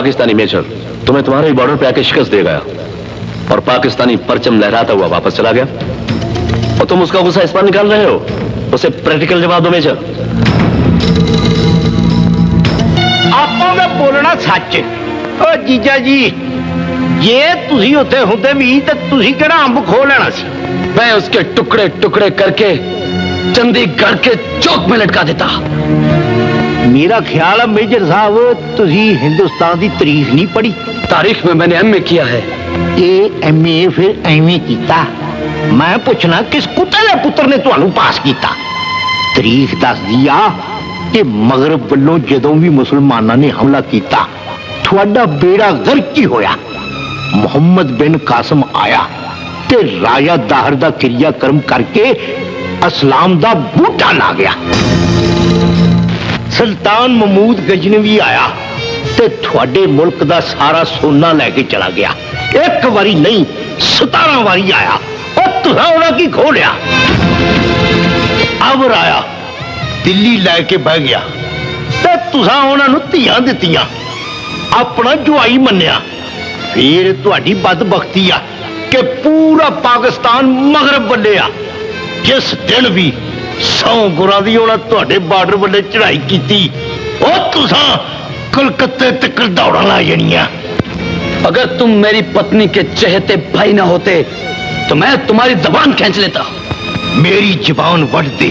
Pakistani major तुम्हें तुम्हारे ही border पे आके शिकस्त दे गया और पाकिस्तानी परचम लहराता हुआ वापस चला गया, और तुम उसका गुस्सा इस पर निकाल रहे हो? उसे प्रैक्टिकल जवाब दो मेजर। आपा मैं बोलना सच। ओ जीजा जी, जे तुसी उत्थे हुंदे भी ते तुसी किहड़ा अंब खो लेना सी? मैं उसके टुकड़े टुकड़े करके चंडीगढ़ के चौक में लटका देता। मेरा ख्याल है मेजर साहब तुसी हिंदुस्तान की तारीख नहीं पढ़ी। तारीख में मैंने एमए किया है। ये एमए फिर एवं कीता? मैं पूछना किस कुत्ते दे पुत्र ने तुहानू पास कीता? तारीख दस दिया कि मगरब वालों जदों भी मुसलमानों ने हमला किया थोड़ा बेड़ा गर्क ही होया। मुहम्मद बिन कासिम आया ते राजा दाहर दा क्रियाक्रम करके इस्लाम दा बूटा ला गया। सुल्तान महमूद गजनवी आया ते थोड़े मुल्क दा सारा सोना लेके चला गया। एक बारी नहीं 17 बारी आया और तुसा उन्हें की खो लिया। अब आया दिल्ली लैके बह गया ते तुसा उन्होंने धियां दित्तियां, अपना जुआई मन्निया। फिर तुहाडी बदबख्ती आ कि पूरा पाकिस्तान मगरब बल्ले आ। जिस दिन भी 100 गुरां दी उन्हें तुहाडे बार्डर बल्ले चढ़ाई की तुसा कलकत्ते तक दौड़ा ला जानियां। अगर तुम मेरी पत्नी के चहेते भाई ना होते तो मैं तुम्हारी जबान खींच लेता। मेरी जबान वट दे,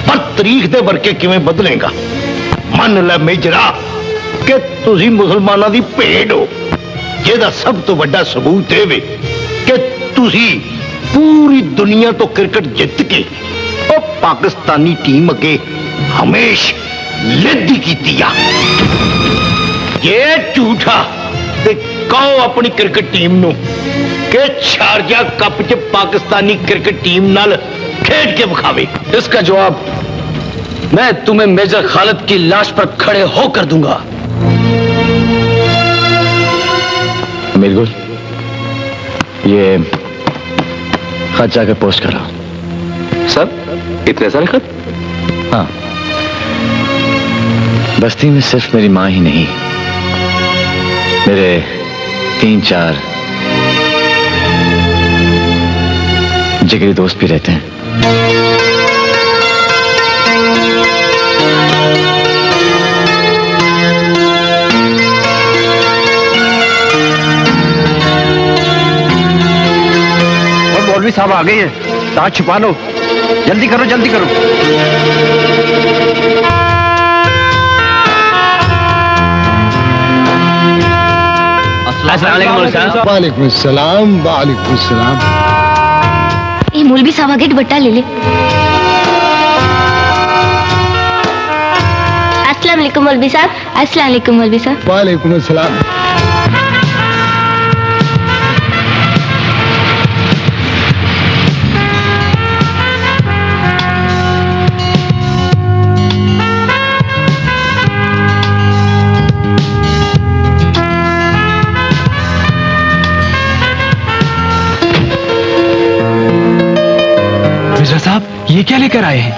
पर तारीख दे वर्के किवें बदलेगा? मन ले मेजरा कि तुसी मुसलमानों की भेड़ हो, जिहदा सब तो बड़ा सबूत है कि तुसी पूरी दुनिया तो क्रिकेट जित के और पाकिस्तानी टीम अगे हमेश लिद्दी कीती आ। ये झूठा ते कहो अपनी क्रिकेट टीम नू कि शारजा कप च पाकिस्तानी क्रिकेट टीम नाल खेड के विखावे। इसका जवाब मैं तुम्हें मेजर खालिद की लाश पर खड़े होकर दूंगा। अमीर, ये खत जाकर पोस्ट करो। सर, इतने सारे खत? हाँ, बस्ती में सिर्फ मेरी माँ ही नहीं, मेरे 3-4 जिगरी दोस्त भी रहते हैं। और मौलवी साहब आ गए हैं, ताज छुपा लो। जल्दी करो, जल्दी करो। वालेकुम सलाम। वालेकुम सलाम। ये मौलवी साहब आगे दुपट्टा ले ले। अस्सलाम वालेकुम मौलवी साहब। अस्सलाम वालेकुम मौलवी साहब। वालेकुम सलाम। साहब, ये क्या लेकर आए हैं?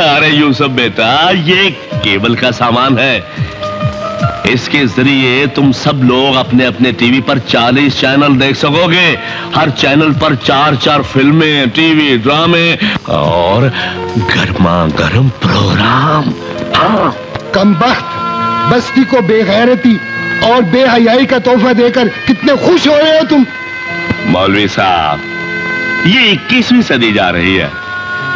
अरे यूसुफ बेटा, ये केबल का सामान है। इसके जरिए तुम सब लोग अपने अपने टीवी पर 40 चैनल देख सकोगे। हर चैनल पर 4-4 फिल्में, टीवी ड्रामे और गर्मा गर्म प्रोग्राम। हाँ। कमबख्त, बस्ती को बेगैरती और बेहयाई का तोहफा देकर कितने खुश हो रहे हो तुम? मौलवी साहब, ये 21वीं सदी जा रही है।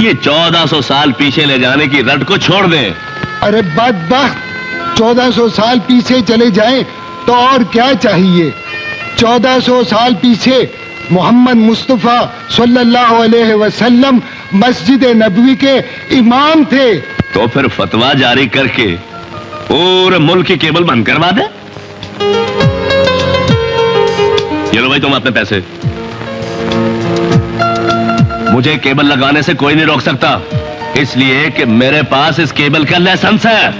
ये 1400 साल पीछे ले जाने की रट को छोड़ दें। अरे बदबख्त, 1400 साल पीछे चले जाएं तो और क्या चाहिए? 1400 साल पीछे मोहम्मद मुस्तफा सल्लल्लाहु अलैहि वसल्लम मस्जिद नबवी के इमाम थे। तो फिर फतवा जारी करके पूरे मुल्क की केबल बंद करवा दे। ये लो भाई, तुम अपने पैसे। मुझे केबल लगाने से कोई नहीं रोक सकता, इसलिए कि मेरे पास इस केबल का लाइसेंस है।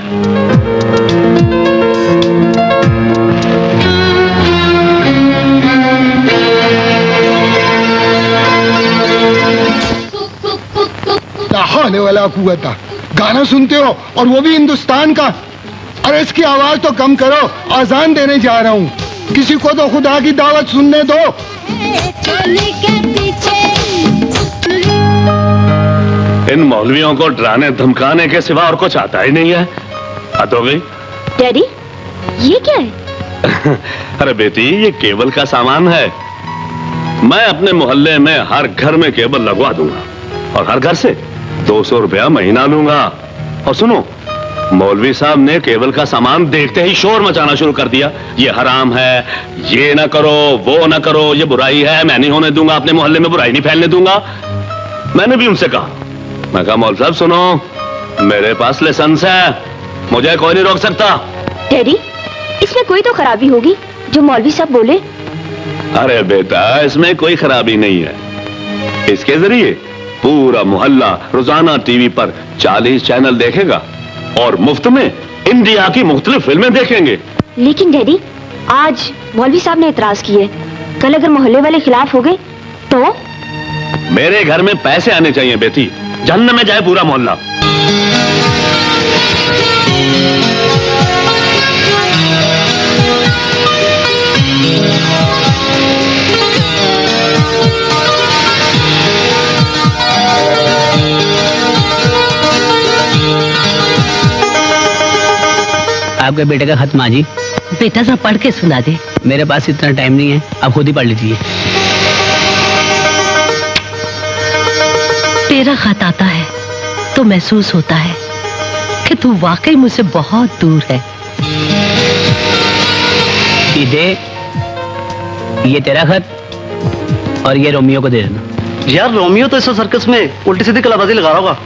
ला हौला वला कुव्वता। गाना सुनते हो और वो भी हिंदुस्तान का। अरे इसकी आवाज तो कम करो, आजान देने जा रहा हूँ। किसी को तो खुदा की दावत सुनने दो। इन मौलवियों को डराने धमकाने के सिवा और कुछ आता ही नहीं है। हद हो गई। डैडी, ये क्या है? अरे बेटी, ये केबल का सामान है। मैं अपने मोहल्ले में हर घर में केबल लगवा दूंगा और हर घर से 200 रुपया महीना लूंगा। और सुनो, मौलवी साहब ने केबल का सामान देखते ही शोर मचाना शुरू कर दिया। ये हराम है, ये ना करो, वो ना करो, ये बुराई है, मैं नहीं होने दूंगा, अपने मोहल्ले में बुराई नहीं फैलने दूंगा। मैंने भी उनसे कहा, मैं कहा मौलवी साहब सुनो, मेरे पास लाइसेंस है, मुझे कोई नहीं रोक सकता। डैडी, इसमें कोई तो खराबी होगी जो मौलवी साहब बोले। अरे बेटा, इसमें कोई खराबी नहीं है। इसके जरिए पूरा मोहल्ला रोजाना टीवी पर 40 चैनल देखेगा और मुफ्त में इंडिया की मुख्तलिफ फिल्में देखेंगे। लेकिन डैडी, आज मौलवी साहब ने इतराज किए, कल अगर मोहल्ले वाले खिलाफ हो गए तो? मेरे घर में पैसे आने चाहिए बेटी, जहन्नम में जाए पूरा मोहल्ला। आपके बेटे का खत माँ जी। बेटा सा पढ़ के सुना दे। मेरे पास इतना टाइम नहीं है, आप खुद ही पढ़ लीजिए। तेरा खत आता है तो महसूस होता है कि तू वाकई मुझसे बहुत दूर है। दे, ये तेरा खत और ये रोमियो को दे देना। यार रोमियो तो इस सर्कस में उल्टी सीधी कलाबाजी लगा रहा होगा।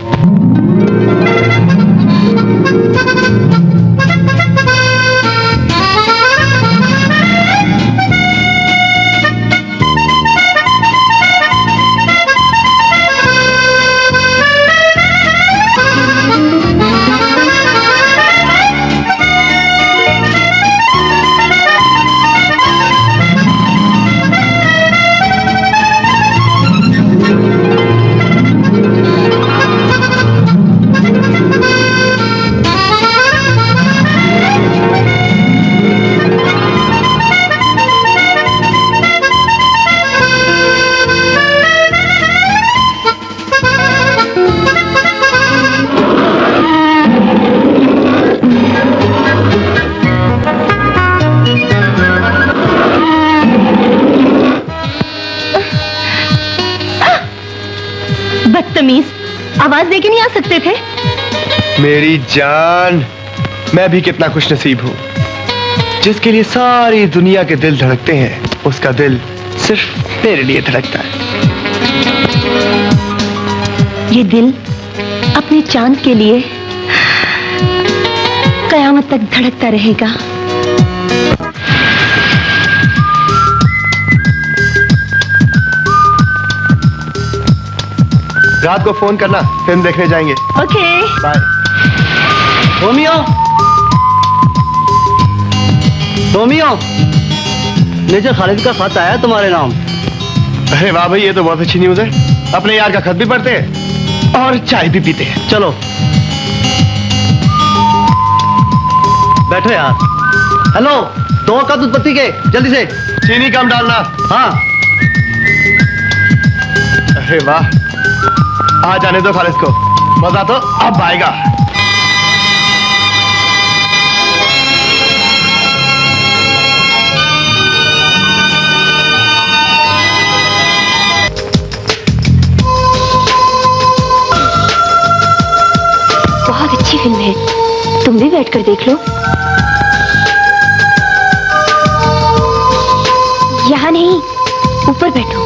बदतमीज, आवाज देके नहीं आ सकते थे? मेरी जान, मैं भी कितना खुश नसीब हूँ जिसके लिए सारी दुनिया के दिल धड़कते हैं, उसका दिल सिर्फ मेरे लिए धड़कता है। ये दिल अपने चांद के लिए कयामत तक धड़कता रहेगा। रात को फोन करना, फिल्म देखने जाएंगे। Okay, bye. Romeo, Romeo, major Khalid का खत आया तुम्हारे नाम। अरे वाह भाई, ये तो बहुत अच्छी न्यूज है। अपने यार का खत भी पढ़ते हैं और चाय भी पीते हैं। चलो बैठो यार। हेलो, 2 कप दूध पत्ती के, जल्दी से। चीनी कम डालना। हाँ। अरे वाह, आ जाने दो खालिद को, मजा तो अब आएगा। बहुत अच्छी फिल्म है, तुम भी बैठकर देख लो। यहाँ नहीं, ऊपर बैठो।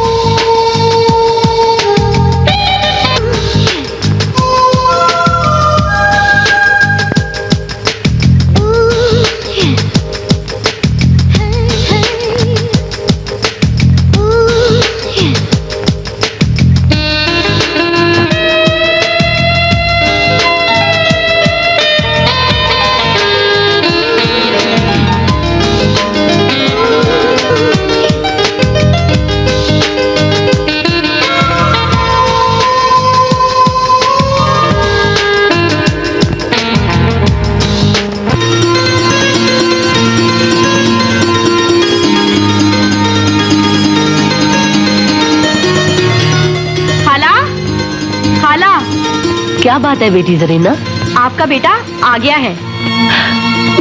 क्या बात है बेटी जरीना? आपका बेटा आ गया है।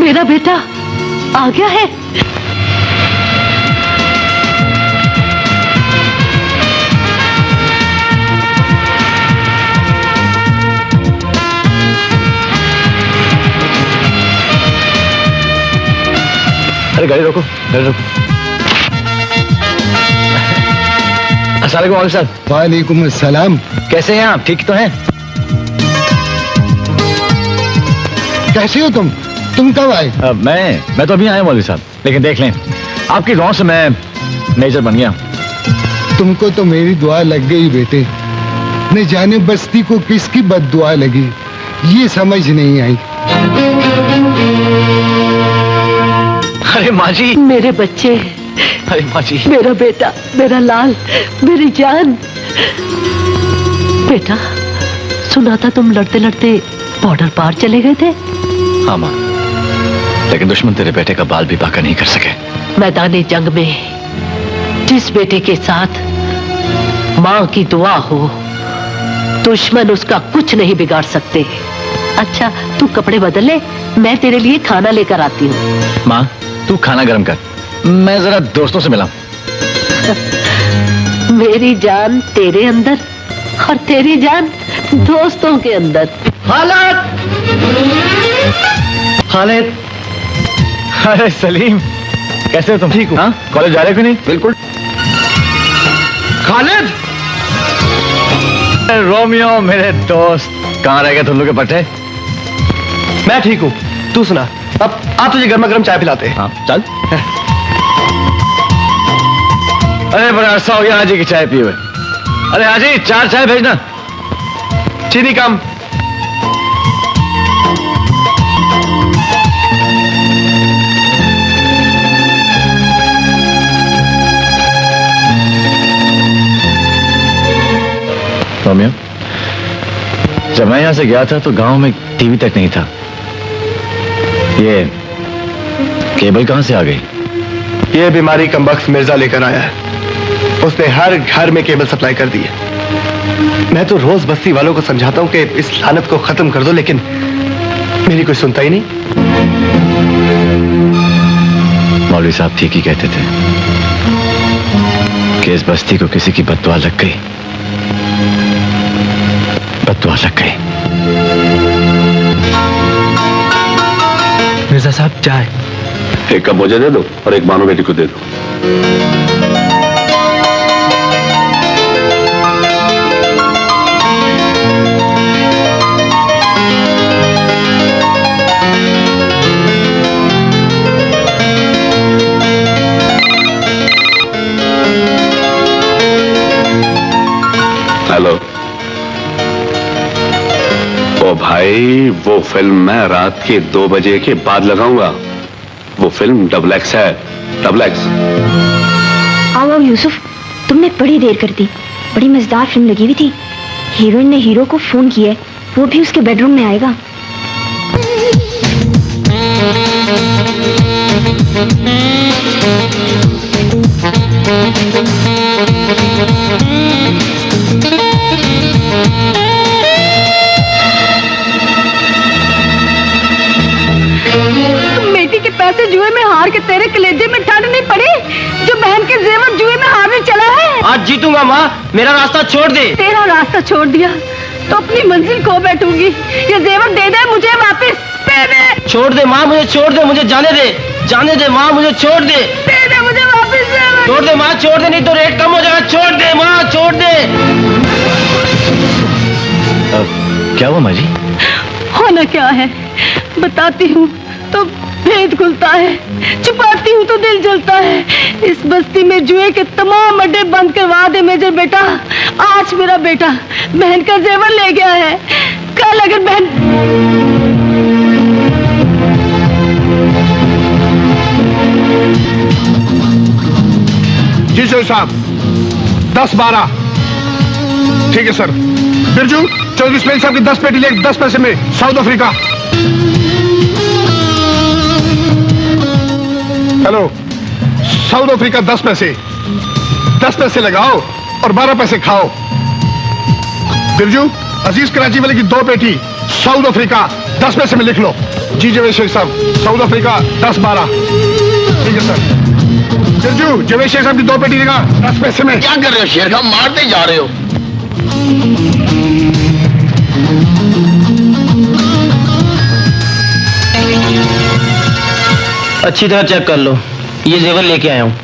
मेरा बेटा आ गया है? अरे गाड़ी रोको, गाड़ी रोको। अस्सलाम वालेकुम साहब। वालेकुम अस्सलाम। कैसे हैं आप? ठीक तो हैं? कैसे हो तुम? तुम कब आए? मैं तो अभी आया मौलवी साहब, लेकिन देख लें आपकी दुआ से मैं मेजर बन गया। तुमको तो मेरी दुआ लग गई बेटे। न जाने बस्ती को किसकी बद्दुआ लगी, ये समझ नहीं आई। अरे माँ जी, मेरे बच्चे, अरे माँ जी, मेरा बेटा, मेरा लाल, मेरी जान। बेटा सुना था तुम लड़ते लड़ते बॉर्डर पार चले गए थे। हाँ माँ, लेकिन दुश्मन तेरे बेटे का बाल भी बाका नहीं कर सके। मैदानी जंग में जिस बेटे के साथ माँ की दुआ हो, दुश्मन उसका कुछ नहीं बिगाड़ सकते। अच्छा तू कपड़े बदल ले, मैं तेरे लिए खाना लेकर आती हूँ। माँ तू खाना गर्म कर, मैं जरा दोस्तों से मिला। मेरी जान तेरे अंदर और तेरी जान दोस्तों के अंदर। खालिद, अरे सलीम, कैसे हो तुम? ठीक हो? हाँ, कॉलेज जा रहे हो कि नहीं? बिल्कुल। खालिद, रोमियो मेरे दोस्त, कहाँ रह गए तुम लोग के पट्टे? मैं ठीक हूँ, तू सुना। अब आप तुझे गर्मा गर्म चाय पिलाते हैं। हाँ चल। अरे बड़ा अरसा हो गया हाजी की चाय पिए हुए। अरे हाजी 4 चाय भेजना। चीनी कम। रोमियो, जब मैं यहां से गया था तो गांव में टीवी तक नहीं था। ये केबल कहां से आ गई? ये बीमारी कमबख्त मिर्जा लेकर आया है। उसने हर घर में केबल सप्लाई कर दी है। मैं तो रोज बस्ती वालों को समझाता हूं कि इस लानत को खत्म कर दो, लेकिन मेरी कोई सुनता ही नहीं। मौलवी साहब ठीक ही कहते थे कि इस बस्ती को किसी की बद्दुआ लग गई, बद्दुआ लग गई। मिर्जा साहब चाय। एक कप मुझे दे दो और एक बानो बेटी को दे दो। हेलो। ओ भाई, वो फिल्म मैं रात के 2 बजे के बाद लगाऊंगा। वो फिल्म डबल एक्स है, डबल एक्स। आओ आओ यूसुफ, तुमने बड़ी देर कर दी। बड़ी मजेदार फिल्म लगी हुई थी। हीरोइन ने हीरो को फोन किया है, वो भी उसके बेडरूम में आएगा। बेटी के पैसे जुए में हार के तेरे कलेजे में ठंड नहीं पड़ी? जो बहन के जेवर जुए में हारने चला है। आज जीतूंगा माँ, मेरा रास्ता छोड़ दे। तेरा रास्ता छोड़ दिया तो अपनी मंजिल खो बैठूंगी। ये जेवर दे दे मुझे वापस, दे दे। छोड़ दे माँ, मुझे छोड़ दे, मुझे जाने दे, जाने दे माँ, मुझे छोड़ दे। दे दे मुझे वापस जेवर। छोड़ दे माँ, छोड़ दे, नहीं तो रेट कम हो जाएगा। छोड़ दे माँ, छोड़ दे। क्या हुआ माँ जी? होना क्या है बताती हूँ तो भेद खुलता है, छुपाती हूँ तो दिल जलता है। इस बस्ती में जुए के तमाम अड्डे बंद करवा दे मेजर बेटा। आज मेरा बेटा बहन का जेवर ले गया है, कल अगर बहन। जी सर साहब, 10-12 ठीक है सर। बिरजू, चौधरी इस्माइल साहब की 10 पेटी ले 10 पैसे में south Africa. Hello, south Africa 10 पैसे, 10 पैसे लगाओ और 12 पैसे खाओ। बिरजू, अजीज कराची वाले की 2 पेटी साउथ अफ्रीका 10 पैसे में लिख लो। जी जवेद शेख साहब, साउथ अफ्रीका 10-12। ठीक है सर। बिरजू, जवेद शेख साहब की 2 पेटी देगा 10 पैसे में। क्या कर रहे हो शेर खान, मारते जा रहे हो। अच्छी तरह चेक कर लो, ये जेवर लेके आया हूँ।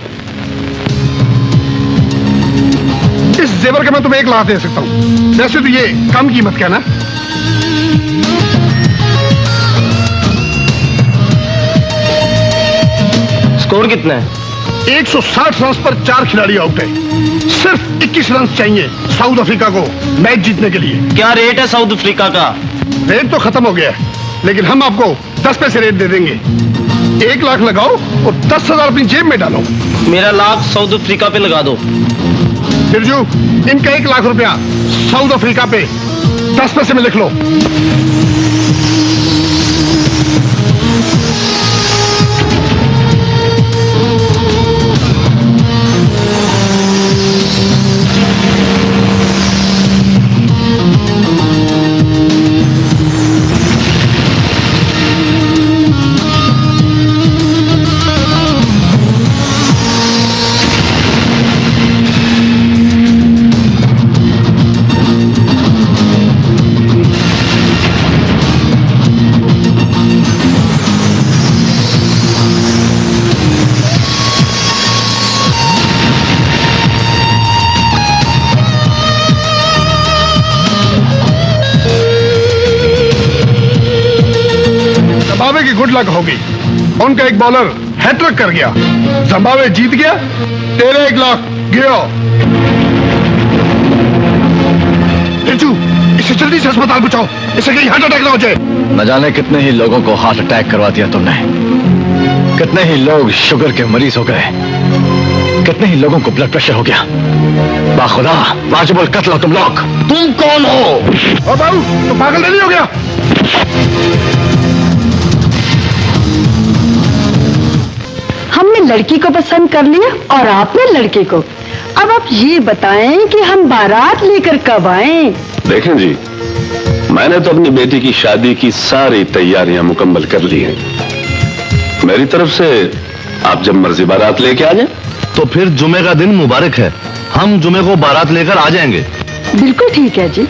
इस जेवर का मैं तुम्हें 1 लाख दे सकता हूँ। वैसे तो ये कम कीमत का ना। स्कोर कितना है? 160 रन पर 4 खिलाड़ी आउट है। सिर्फ 21 रन चाहिए साउथ अफ्रीका को मैच जीतने के लिए। क्या रेट है साउथ अफ्रीका का? रेट तो खत्म हो गया है, लेकिन हम आपको 10 पैसे रेट दे देंगे। 1 लाख लगाओ और 10,000 अपनी जेब में डालो। मेरा लाख साउथ अफ्रीका पे लगा दो। बिरजू, इनका 1 लाख रुपया साउथ अफ्रीका पे 10 पैसे में लिख लो। जिम्बाब्वे की गुड लक होगी। उनका एक बॉलर हैट्रिक कर गया, जिम्बाब्वे जीत गया। तेरे 1 लाख गिरो। बिरजू, इसे जल्दी से अस्पताल पहुंचाओ, इसे कहीं हार्ट अटैक ना हो जाए। न जाने कितने ही लोगों को हार्ट अटैक करवा दिया तुमने, कितने ही लोग शुगर के मरीज हो गए, कितने ही लोगों को ब्लड प्रेशर हो गया। बाखुदा वाजिबुल कत्ल हो तुम लोग। तुम कौन हो? और बाबू, तो पागल नहीं हो गया? हमने लड़की को पसंद कर लिया और आपने लड़के को। अब आप ये बताएं कि हम बारात लेकर कब आएं? देखें जी, मैंने तो अपनी बेटी की शादी की सारी तैयारियां मुकम्मल कर ली हैं। मेरी तरफ से आप जब मर्जी बारात लेके आ जाए। तो फिर जुमे का दिन मुबारक है, हम जुमे को बारात लेकर आ जाएंगे। बिल्कुल ठीक है जी।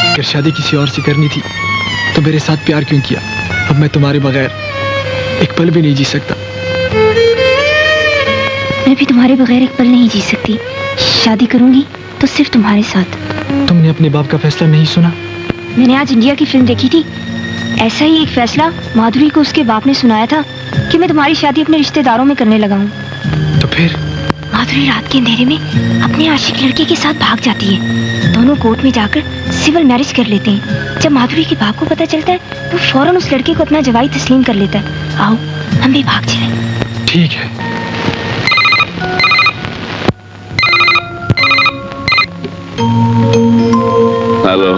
अगर शादी किसी और से करनी थी तो मेरे साथ प्यार क्यों किया? अब मैं तुम्हारे बगैर एक पल भी नहीं जी सकता। मैं भी तुम्हारे बगैर एक पल नहीं जी सकती। शादी करूंगी तो सिर्फ तुम्हारे साथ। तुमने अपने बाप का फैसला नहीं सुना? मैंने आज इंडिया की फिल्म देखी थी। ऐसा ही एक फैसला माधुरी को उसके बाप ने सुनाया था कि मैं तुम्हारी शादी अपने रिश्तेदारों में करने लगा हूँ। तो फिर? माधुरी रात के अंधेरे में अपने आशिक लड़के के साथ भाग जाती है। दोनों कोर्ट में जाकर सिविल मैरिज कर लेते हैं। जब माधुरी के बाप को पता चलता है तो फौरन उस लड़के को अपना जवाई तस्लीम कर लेता है। आओ हम भी भाग चलें। ठीक है। हेलो।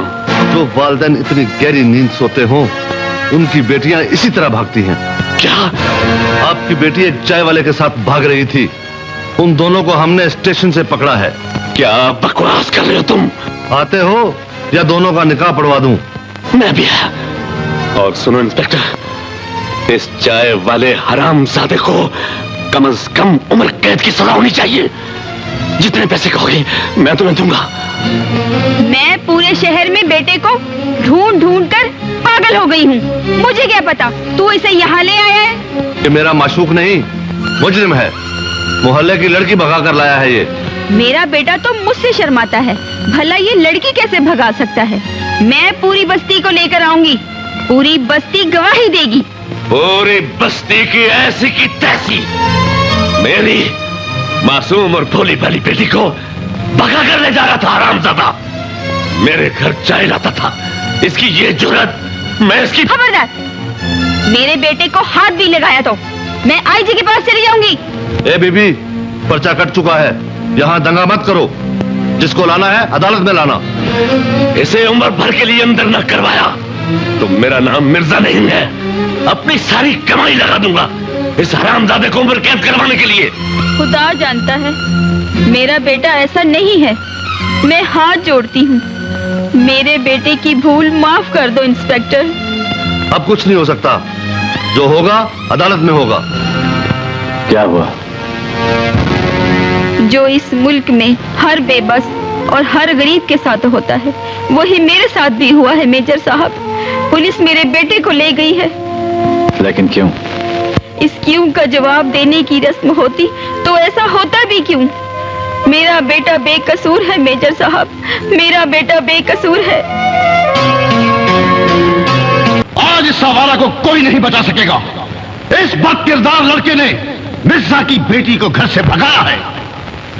जो वालिदैन इतनी गहरी नींद सोते हों, उनकी बेटियां इसी तरह भागती हैं। क्या? आपकी बेटी एक चाय वाले के साथ भाग रही थी, उन दोनों को हमने स्टेशन से पकड़ा है। क्या बकवास कर रहे हो तुम? आते हो या दोनों का निकाह पढ़वा दूं? मैं भी है। और सुनो इंस्पेक्टर, इस चाय वाले हरामजादे को कम से कम उम्र कैद की सजा होनी चाहिए। जितने पैसे कहोगे मैं तुम्हें दूंगा। मैं पूरे शहर में बेटे को ढूंढ ढूंढ कर पागल हो गई हूँ। मुझे क्या पता तू इसे यहाँ ले आया है। ये मेरा माशूक नहीं, मुजरिम है। मोहल्ले की लड़की भगा कर लाया है ये। मेरा बेटा तो मुझसे शर्माता है, भला ये लड़की कैसे भगा सकता है? मैं पूरी बस्ती को लेकर आऊंगी, पूरी बस्ती गवाही देगी। पूरी बस्ती की ऐसी की तैसी मेरी मासूम और भोली भाली बेटी को भगा कर ले जा रहा था हरामजादा। मेरे घर चाय लाता था। इसकी ये जुर्रत, मैं इसकी... खबरदार, मेरे बेटे को हाथ भी लगाया तो मैं आईजी के पास चली जाऊंगी। ए बीबी, पर्चा कट चुका है, यहाँ दंगा मत करो। जिसको लाना है अदालत में लाना। इसे उम्र भर के लिए अंदर न करवाया तो मेरा नाम मिर्जा नहीं है। अपनी सारी कमाई लगा दूंगा इस हरामजादे को उम्र कैद करवाने के लिए। खुदा जानता है मेरा बेटा ऐसा नहीं है। मैं हाथ जोड़ती हूँ, मेरे बेटे की भूल माफ कर दो इंस्पेक्टर। अब कुछ नहीं हो सकता, जो होगा अदालत में होगा। क्या हुआ? जो इस मुल्क में हर बेबस और हर गरीब के साथ होता है, वही मेरे साथ भी हुआ है मेजर साहब। पुलिस मेरे बेटे को ले गई है। लेकिन क्यों? इस क्यों का जवाब देने की रस्म होती तो ऐसा होता भी क्यों? मेरा बेटा बेकसूर है मेजर साहब, मेरा बेटा बेकसूर है। आज इस सवारा को कोई नहीं बचा सकेगा। इस बदकिरदार लड़के ने मिर्जा की बेटी को घर से भगाया है।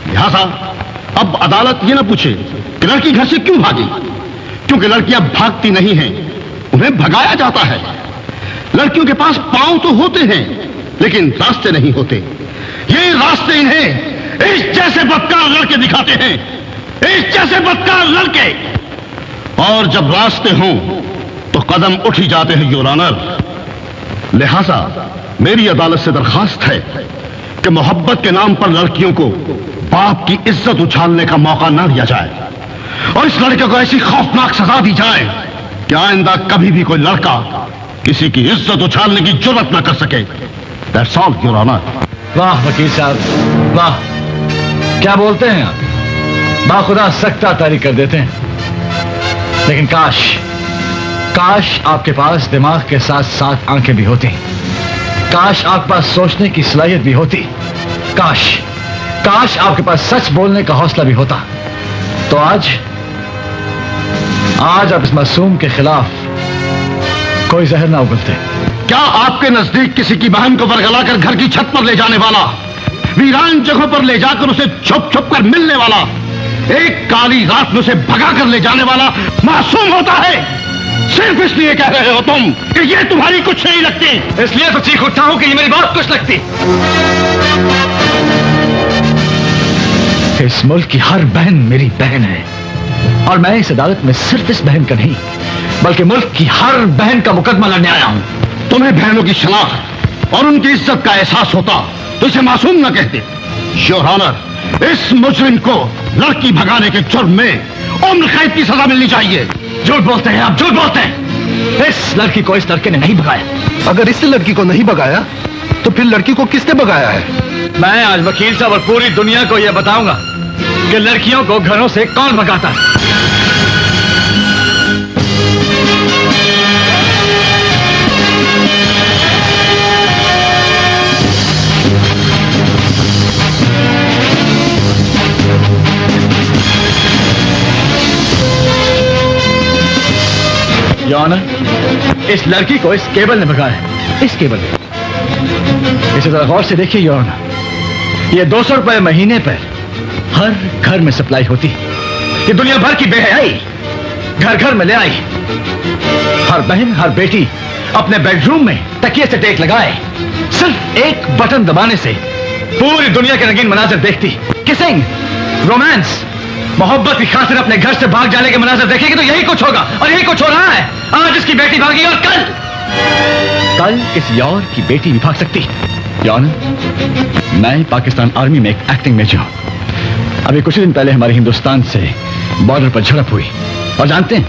लिहाजा अब अदालत ये ना पूछे कि लड़की घर से क्यों भागी, क्योंकि लड़कियां भागती नहीं हैं, उन्हें भगाया जाता है। लड़कियों के पास पांव तो होते हैं, लेकिन रास्ते नहीं होते। ये रास्ते इन्हें इस जैसे बदकार लड़के दिखाते हैं, इस जैसे बदकार लड़के। और जब रास्ते हों तो कदम उठ ही जाते हैं योर ऑनर। लिहाजा मेरी अदालत से दरखास्त है कि मोहब्बत के नाम पर लड़कियों को बाप की इज्जत उछालने का मौका ना दिया जाए और इस लड़के को ऐसी खौफनाक सजा दी जाए कि आइंदा कभी भी कोई लड़का किसी की इज्जत उछालने की जुर्रत ना कर सके। That's all your honour. वाह वकील साहब, वाह, क्या बोलते हैं आप। बाखुदा सख्ता तारीख कर देते हैं। लेकिन काश आपके पास दिमाग के साथ साथ आंखें भी होती, काश आपके पास सोचने की सलाहियत भी होती, काश आपके पास सच बोलने का हौसला भी होता, तो आज आप इस मासूम के खिलाफ कोई जहर ना उगलते। क्या आपके नजदीक किसी की बहन को बरगलाकर घर की छत पर ले जाने वाला, वीरान जगहों पर ले जाकर उसे छुप छुप कर मिलने वाला, एक काली रात में उसे भगा कर ले जाने वाला मासूम होता है? सिर्फ इसलिए कह रहे हो तुम कि ये तुम्हारी कुछ नहीं लगती। इसलिए तो चीख उठता हूं कि ये मेरी बहुत कुछ लगती। इस मुल्क की हर बहन मेरी बहन है, और मैं इस अदालत में सिर्फ इस बहन का नहीं बल्कि मुल्क की हर बहन का मुकदमा लड़ने आया हूं। तुम्हें बहनों की शनाख्त और उनकी इज्जत का एहसास होता तो इसे मासूम न कहते। योर ऑनर, इस मुजरिम को लड़की भगाने के जुर्म में उम्र कैद की सजा मिलनी चाहिए। झूठ बोलते हैं आप, झूठ बोलते हैं। इस लड़की को इस लड़के ने नहीं भगाया। अगर इस लड़की को नहीं भगाया तो फिर लड़की को किसने भगाया है? मैं आज वकील साहब और पूरी दुनिया को यह बताऊंगा कि लड़कियों को घरों से कौन भगाता है। योर ऑनर, इस लड़की को इस केबल ने भगाया। इस केबल ने। इसे जरा गौर से देखिए योर ऑनर, ये 200 रुपए महीने पर हर घर में सप्लाई होती। ये दुनिया भर की बेहयाई घर घर में ले आई। हर बहन, हर बेटी अपने बेडरूम में तकिए से टेक लगाए सिर्फ एक बटन दबाने से पूरी दुनिया के रंगीन मनाजिर देखती। किसिंग, रोमांस, मोहब्बत की खातिर अपने घर से भाग जाने के मनाजिर देखेगी तो यही कुछ होगा, और यही कुछ हो रहा है। आज इसकी बेटी भागी और कल किसी और की बेटी भी भाग सकती। योर ऑनर, मैं पाकिस्तान आर्मी में एक एक्टिंग मेजर हूं। अभी कुछ दिन पहले हमारे हिंदुस्तान से बॉर्डर पर झड़प हुई, और जानते हैं,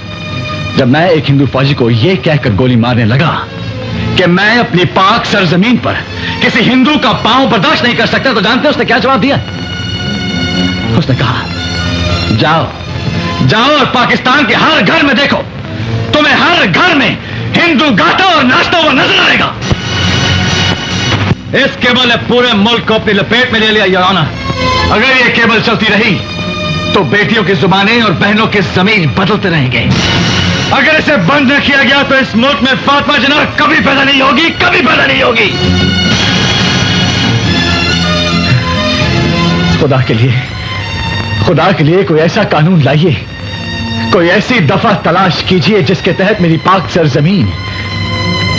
जब मैं एक हिंदू फौजी को यह कहकर गोली मारने लगा कि मैं अपनी पाक सरजमीन पर किसी हिंदू का पांव बर्दाश्त नहीं कर सकता, तो जानते हैं उसने क्या जवाब दिया? उसने कहा, जाओ और पाकिस्तान के हर घर में देखो, तुम्हें हर घर में हिंदू गाता और नाचता हुआ नजर आएगा। इस केबल ने पूरे मुल्क को अपनी लपेट में ले लिया योर ऑनर। अगर ये केबल चलती रही तो बेटियों की जुबानें और बहनों के जमीर बदलते रहेंगे। अगर इसे बंद न किया गया तो इस मुल्क में फातिमा जिन्ना कभी पैदा नहीं होगी, कभी पैदा नहीं होगी। खुदा के लिए कोई ऐसा कानून लाइए, कोई ऐसी दफा तलाश कीजिए जिसके तहत मेरी पाक सरजमीन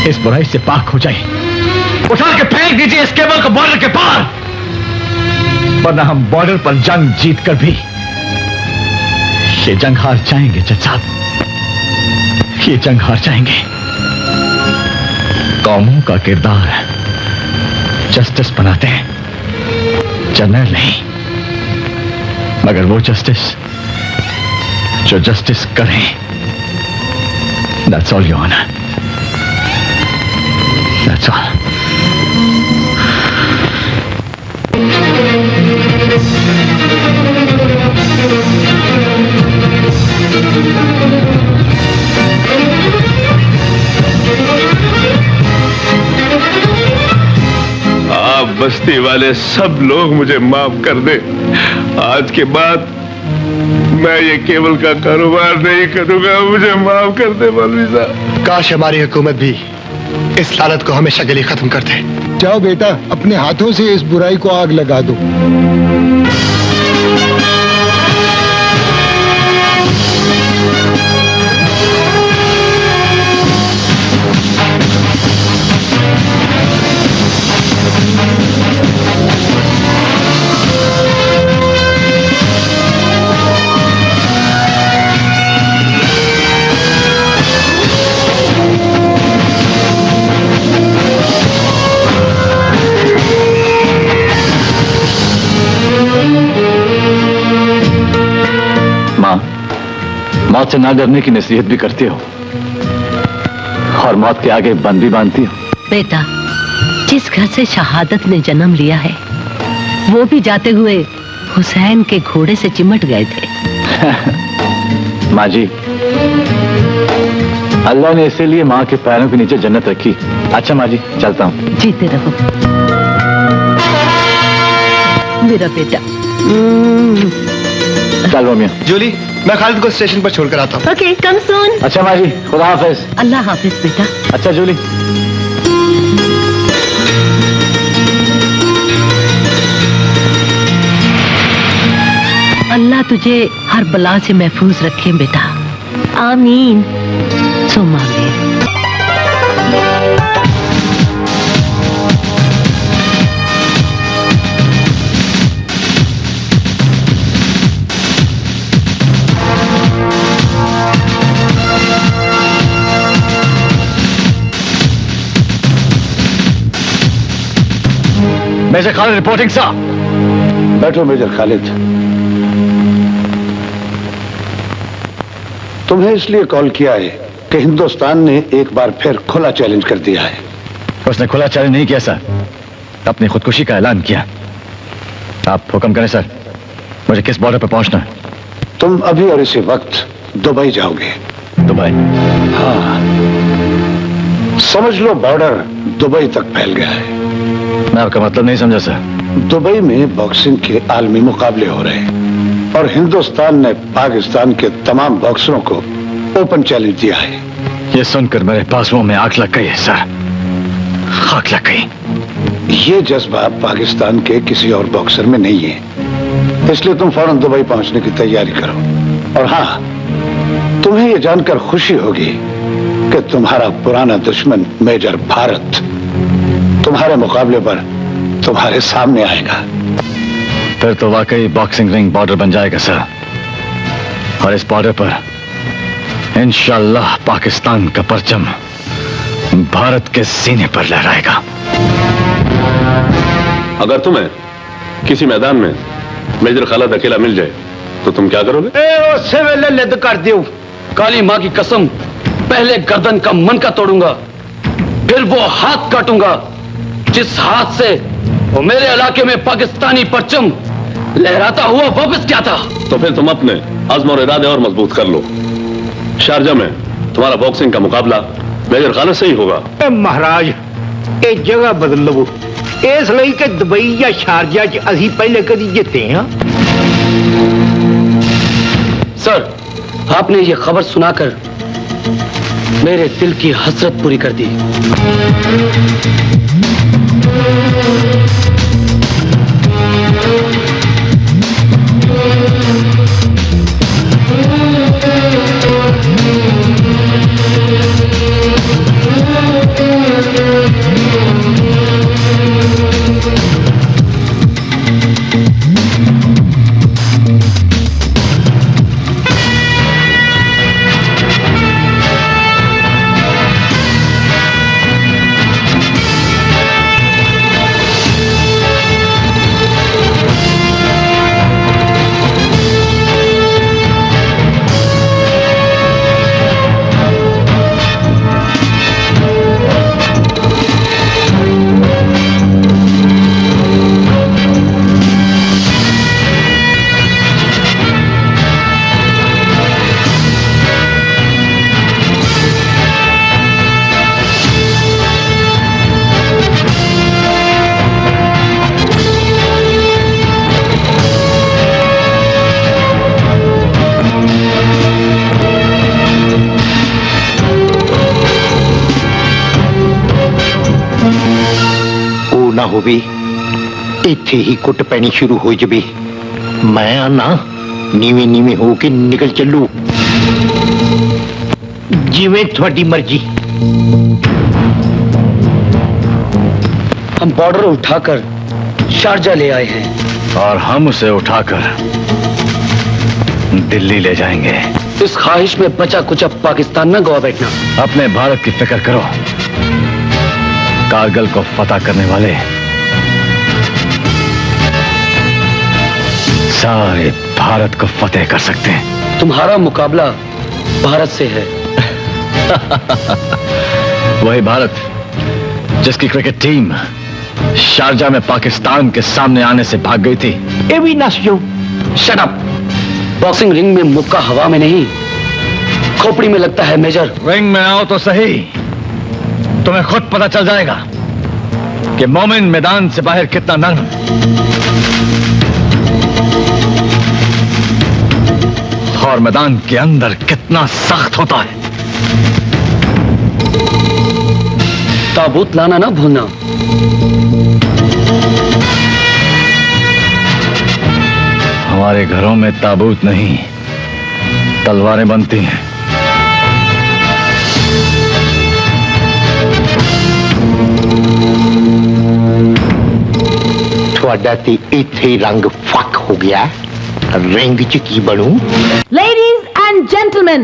इस बुराई से पाक हो जाए। उठा के फेंक दीजिए इस केबल को बॉर्डर के पार, वरना हम बॉर्डर पर जंग जीत कर भी ये जंग हार जाएंगे। जज साहब, ये जंग हार जाएंगे। कौमों का किरदार जस्टिस बनाते हैं, जनरल नहीं। मगर वो जस्टिस जो जस्टिस करें, that's all your honour, that's all. आप बस्ती वाले सब लोग मुझे माफ कर दे। आज के बाद मैं ये केबल का कारोबार नहीं करूंगा। मुझे माफ कर दे मौलवी साहब। काश हमारी हुकूमत भी इस लानत को हमेशा के लिए खत्म कर दे। जाओ बेटा, अपने हाथों से इस बुराई को आग लगा दो। मौत से ना डरने की नसीहत भी करती हो और मौत के आगे बंद भी बांधती हो। बेटा, जिस घर से शहादत ने जन्म लिया है, वो भी जाते हुए हुसैन के घोड़े से चिमट गए थे। माँ जी, अल्लाह ने इसीलिए माँ के पैरों के नीचे जन्नत रखी। अच्छा माँ जी, चलता हूँ। जीते रहो मेरा बेटा। चल रोमियो। जूली, मैं खालिद को स्टेशन पर छोड़कर आता हूँ। ओके, कम सून। अच्छा माँ जी, खुदा हाफिज। अल्लाह हाफिज बेटा। अच्छा जूली। अल्लाह तुझे हर बला से महफूज रखे बेटा। आमीन सुम आमीन। मेजर खालिद रिपोर्टिंग साहब। बैठो मेजर खालिद। तुम्हें इसलिए कॉल किया है कि हिंदुस्तान ने एक बार फिर खुला चैलेंज कर दिया है। उसने खुला चैलेंज नहीं किया सर, अपनी खुदकुशी का ऐलान किया। आप हुक्म करें सर, मुझे किस बॉर्डर पर पहुंचना है? तुम अभी और इसी वक्त दुबई जाओगे। दुबई? हाँ, समझ लो बॉर्डर दुबई तक फैल गया है। मैं आपका मतलब नहीं समझा सर। दुबई में बॉक्सिंग के आलमी मुकाबले हो रहे हैं और हिंदुस्तान ने पाकिस्तान के तमाम बॉक्सरों को ओपन चैलेंज दिया है। ये सुनकर मेरे बाजुओं में आग लग गई है सर, आग लग गई। ये जज्बा पाकिस्तान के किसी और बॉक्सर में नहीं है, इसलिए तुम फौरन दुबई पहुंचने की तैयारी करो। और हाँ, तुम्हें यह जानकर खुशी होगी कि तुम्हारा पुराना दुश्मन मेजर भारत तुम्हारे मुकाबले पर तुम्हारे सामने आएगा। फिर तो वाकई बॉक्सिंग रिंग बॉर्डर बन जाएगा सर, और इस बॉर्डर पर इंशाअल्लाह पाकिस्तान का परचम भारत के सीने पर लहराएगा। अगर तुम्हें किसी मैदान में मेजर खालिद अकेला मिल जाए तो तुम क्या करोगे? उससे वेले लिद कर दियो। काली माँ की कसम, पहले गर्दन का मन का तोड़ूंगा, फिर वो हाथ काटूंगा जिस हाथ से वो मेरे इलाके में पाकिस्तानी परचम लहराता हुआ वापस क्या था। तो फिर तुम अपने अज़्म और इरादे और मजबूत कर लो। शारजा में तुम्हारा बॉक्सिंग का मुकाबला मेजर खालिद से ही होगा। महाराज, ये जगह बदल लो, इसलिए कि दुबई या शारजा च असी पहले कभी जीते हैं। सर, आपने ये खबर सुनाकर मेरे दिल की हसरत पूरी कर दी। ਨਾ ਹੋਵੇ ਇੱਥੇ ਹੀ ਕੁੱਟ ਪੈਣੀ ਸ਼ੁਰੂ ਹੋ ਜਵੇ ਮੈਂ ਆਨਾ ਨੀਵੇਂ ਨੀਵੇਂ ਹੋ ਕੇ ਨਿਕਲ ਚੱਲੂ ਜਿਵੇਂ ਤੁਹਾਡੀ ਮਰਜ਼ੀ हम बॉर्डर उठाकर शारजा ले आए हैं और हम उसे उठाकर दिल्ली ले जाएंगे। इस ख्वाहिश में बचा कुचा पाकिस्तान न गवा बैठना। अपने भारत की फिक्र करो। कारगिल को फतह करने वाले सारे भारत को फतेह कर सकते हैं। तुम्हारा मुकाबला भारत से है। वही भारत जिसकी क्रिकेट टीम शारजा में पाकिस्तान के सामने आने से भाग गई थी। ये भी नस जो शट अप। बॉक्सिंग रिंग में मुक्का हवा में नहीं खोपड़ी में लगता है मेजर। रिंग में आओ तो सही, तुम्हें खुद पता चल जाएगा कि मोमिन मैदान से बाहर कितना नर्म और मैदान के अंदर कितना सख्त होता है। ताबूत लाना ना भूलना। हमारे घरों में ताबूत नहीं तलवारें बनती हैं। ਤੁਹਾਡਾ ਤੇ ਇੱਥੇ ਰੰਗ ਫੱਕ ਹੋ ਗਿਆ रिंग च की बनूं? लेडीज एंड जेंटलमैन,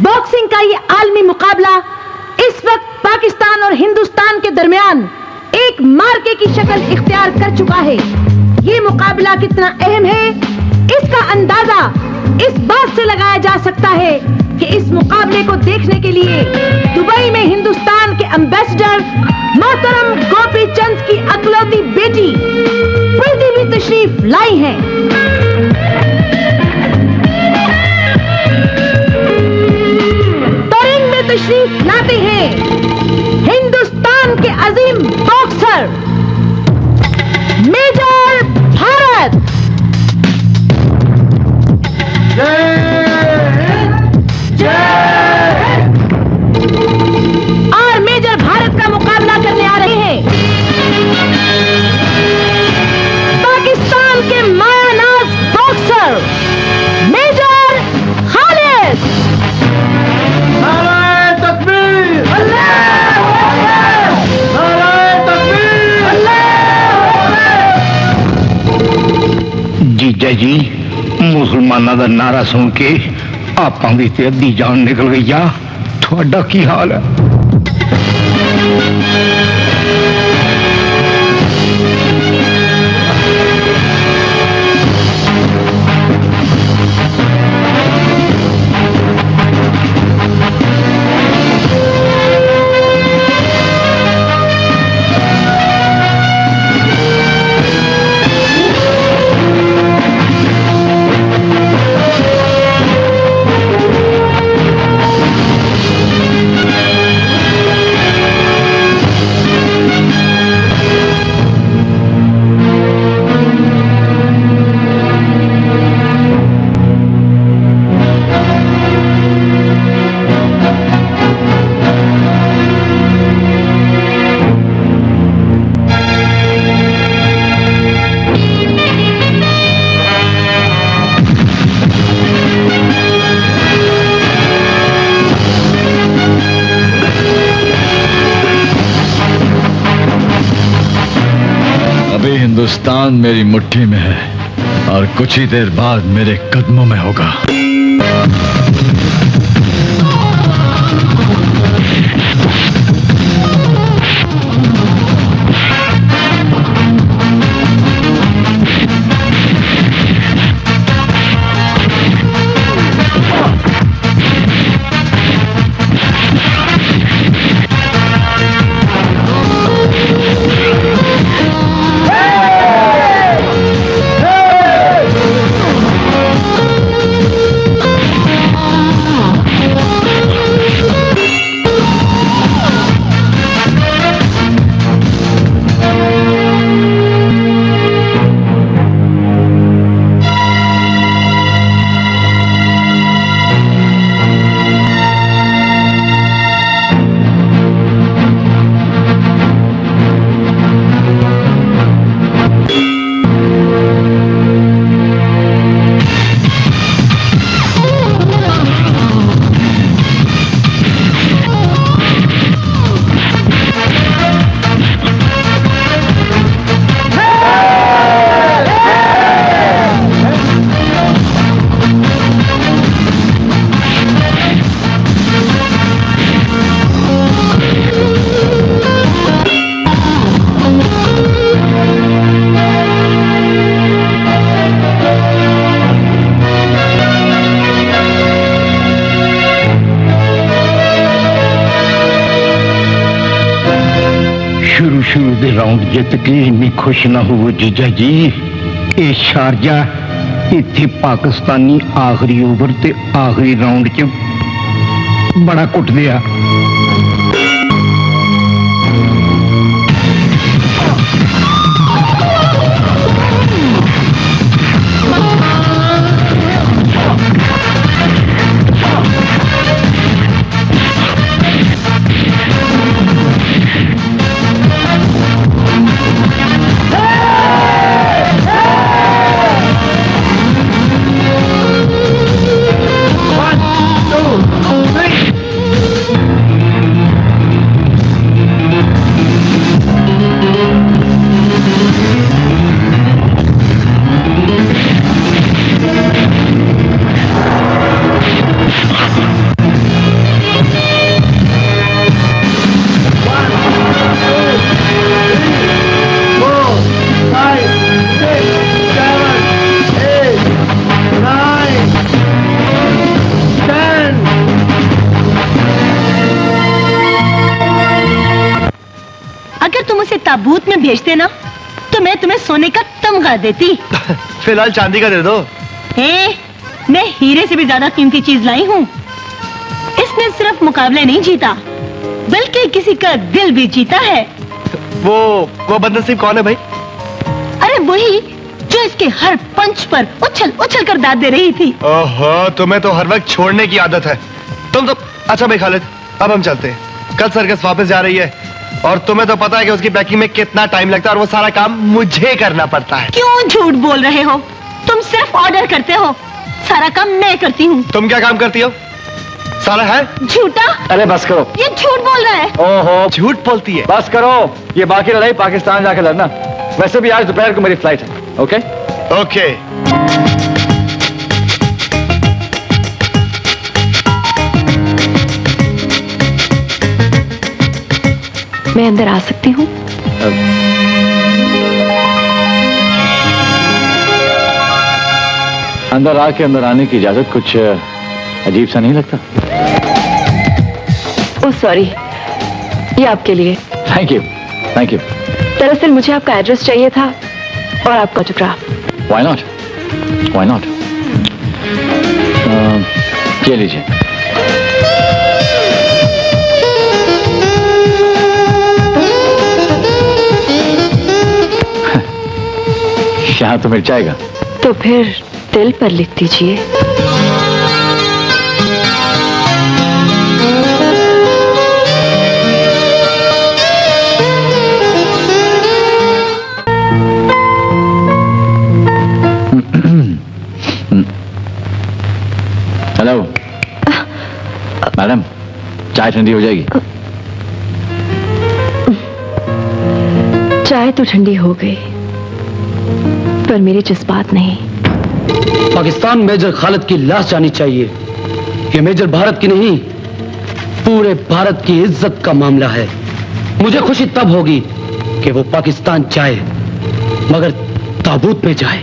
बॉक्सिंग का ये आलमी मुकाबला इस वक्त पाकिस्तान और हिंदुस्तान के दरमियान एक मार्के की शक्ल इख्तियार कर चुका है। ये मुकाबला कितना अहम है इसका अंदाजा इस बात से लगाया जा सकता है कि इस मुकाबले को देखने के लिए दुबई में हिंदुस्तान के एम्बेसडर मोहतरम गोपी चंद की अकलौती बेटी प्रीति भी तशरीफ लाई हैं। तशरीफ लाते हैं हिंदुस्तान के अजीम बॉक्सर मेजर भारत। और मेजर भारत का मुकाबला करने आ रहे हैं पाकिस्तान के मायानाज बॉक्सर मेजर खालिद। जीजा जी मुसलमाना का नारा सुन के आपां दी ते अद्धी जान निकल गई आ। थोड़ा की हाल है? हिंदुस्तान मेरी मुट्ठी में है और कुछ ही देर बाद मेरे कदमों में होगा। जित के इन्नी खुश ना हो जीजा जी। ये शारजा इत्थे पाकिस्तानी आखिरी ओवर ते आखिरी राउंड च बड़ा कुट दिया। ताबूत में भेजते ना तो मैं तुम्हें सोने का तमगा देती। फिलहाल चांदी का दे दो। मैं हीरे से भी ज्यादा कीमती चीज लाई हूँ। इसने सिर्फ मुकाबले नहीं जीता बल्कि किसी का दिल भी जीता है। वो बदनसीब कौन है भाई? अरे वही जो इसके हर पंच पर उछल उछल कर दाद दे रही थी। ओहो, तुम्हें तो हर वक्त छोड़ने की आदत है। तुम तो अच्छा भाई खालिद, अब हम चलते हैं। कल सर्कस वापस जा रही है और तुम्हें तो पता है कि उसकी पैकिंग में कितना टाइम लगता है और वो सारा काम मुझे करना पड़ता है। क्यों झूठ बोल रहे हो? तुम सिर्फ ऑर्डर करते हो, सारा काम मैं करती हूँ। तुम क्या काम करती हो? सारा है झूठा। अरे बस करो, ये झूठ बोल रहा है। ओहो, झूठ बोलती है। बस करो, ये बाकी लड़ाई पाकिस्तान जाकर लड़ना। वैसे भी आज दोपहर को मेरी फ्लाइट है। Okay okay. मैं अंदर आ सकती हूँ? अंदर आके अंदर आने की इजाजत कुछ अजीब सा नहीं लगता? ओह सॉरी, ये आपके लिए। Thank you thank you. दरअसल मुझे आपका एड्रेस चाहिए था और आपका autograph. Why not, why not. ये लीजिए। यहाँ तो मिल जाएगा। तो फिर दिल पर लिख दीजिए। हेलो मैडम, चाय ठंडी हो जाएगी। चाय तो ठंडी हो गई पर मेरे जज्बात नहीं। पाकिस्तान मेजर खालिद की लाश जानी चाहिए। ये मेजर भारत की नहीं, पूरे भारत की इज्जत का मामला है। मुझे खुशी तब होगी कि वो पाकिस्तान जाए, मगर ताबूत में जाए।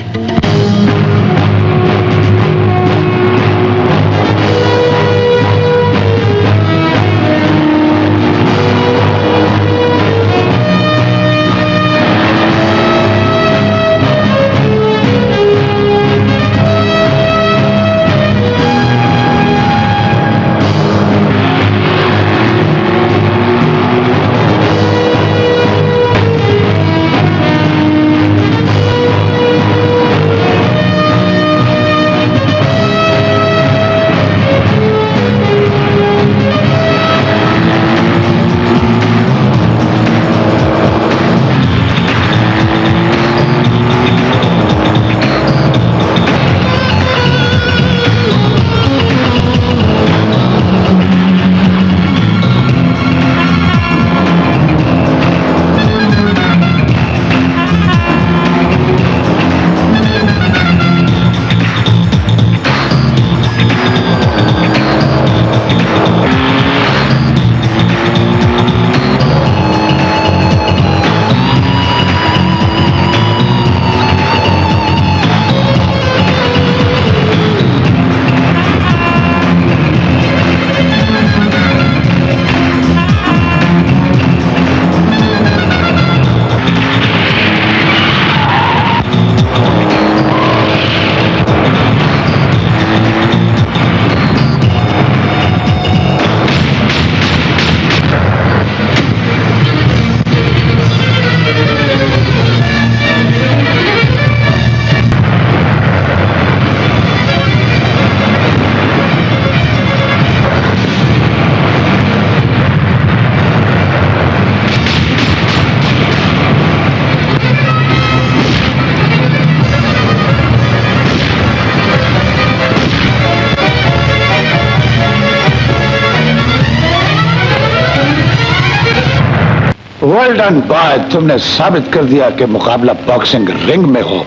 वेल डन बॉय, तुमने साबित कर दिया कि मुकाबला बॉक्सिंग रिंग में हो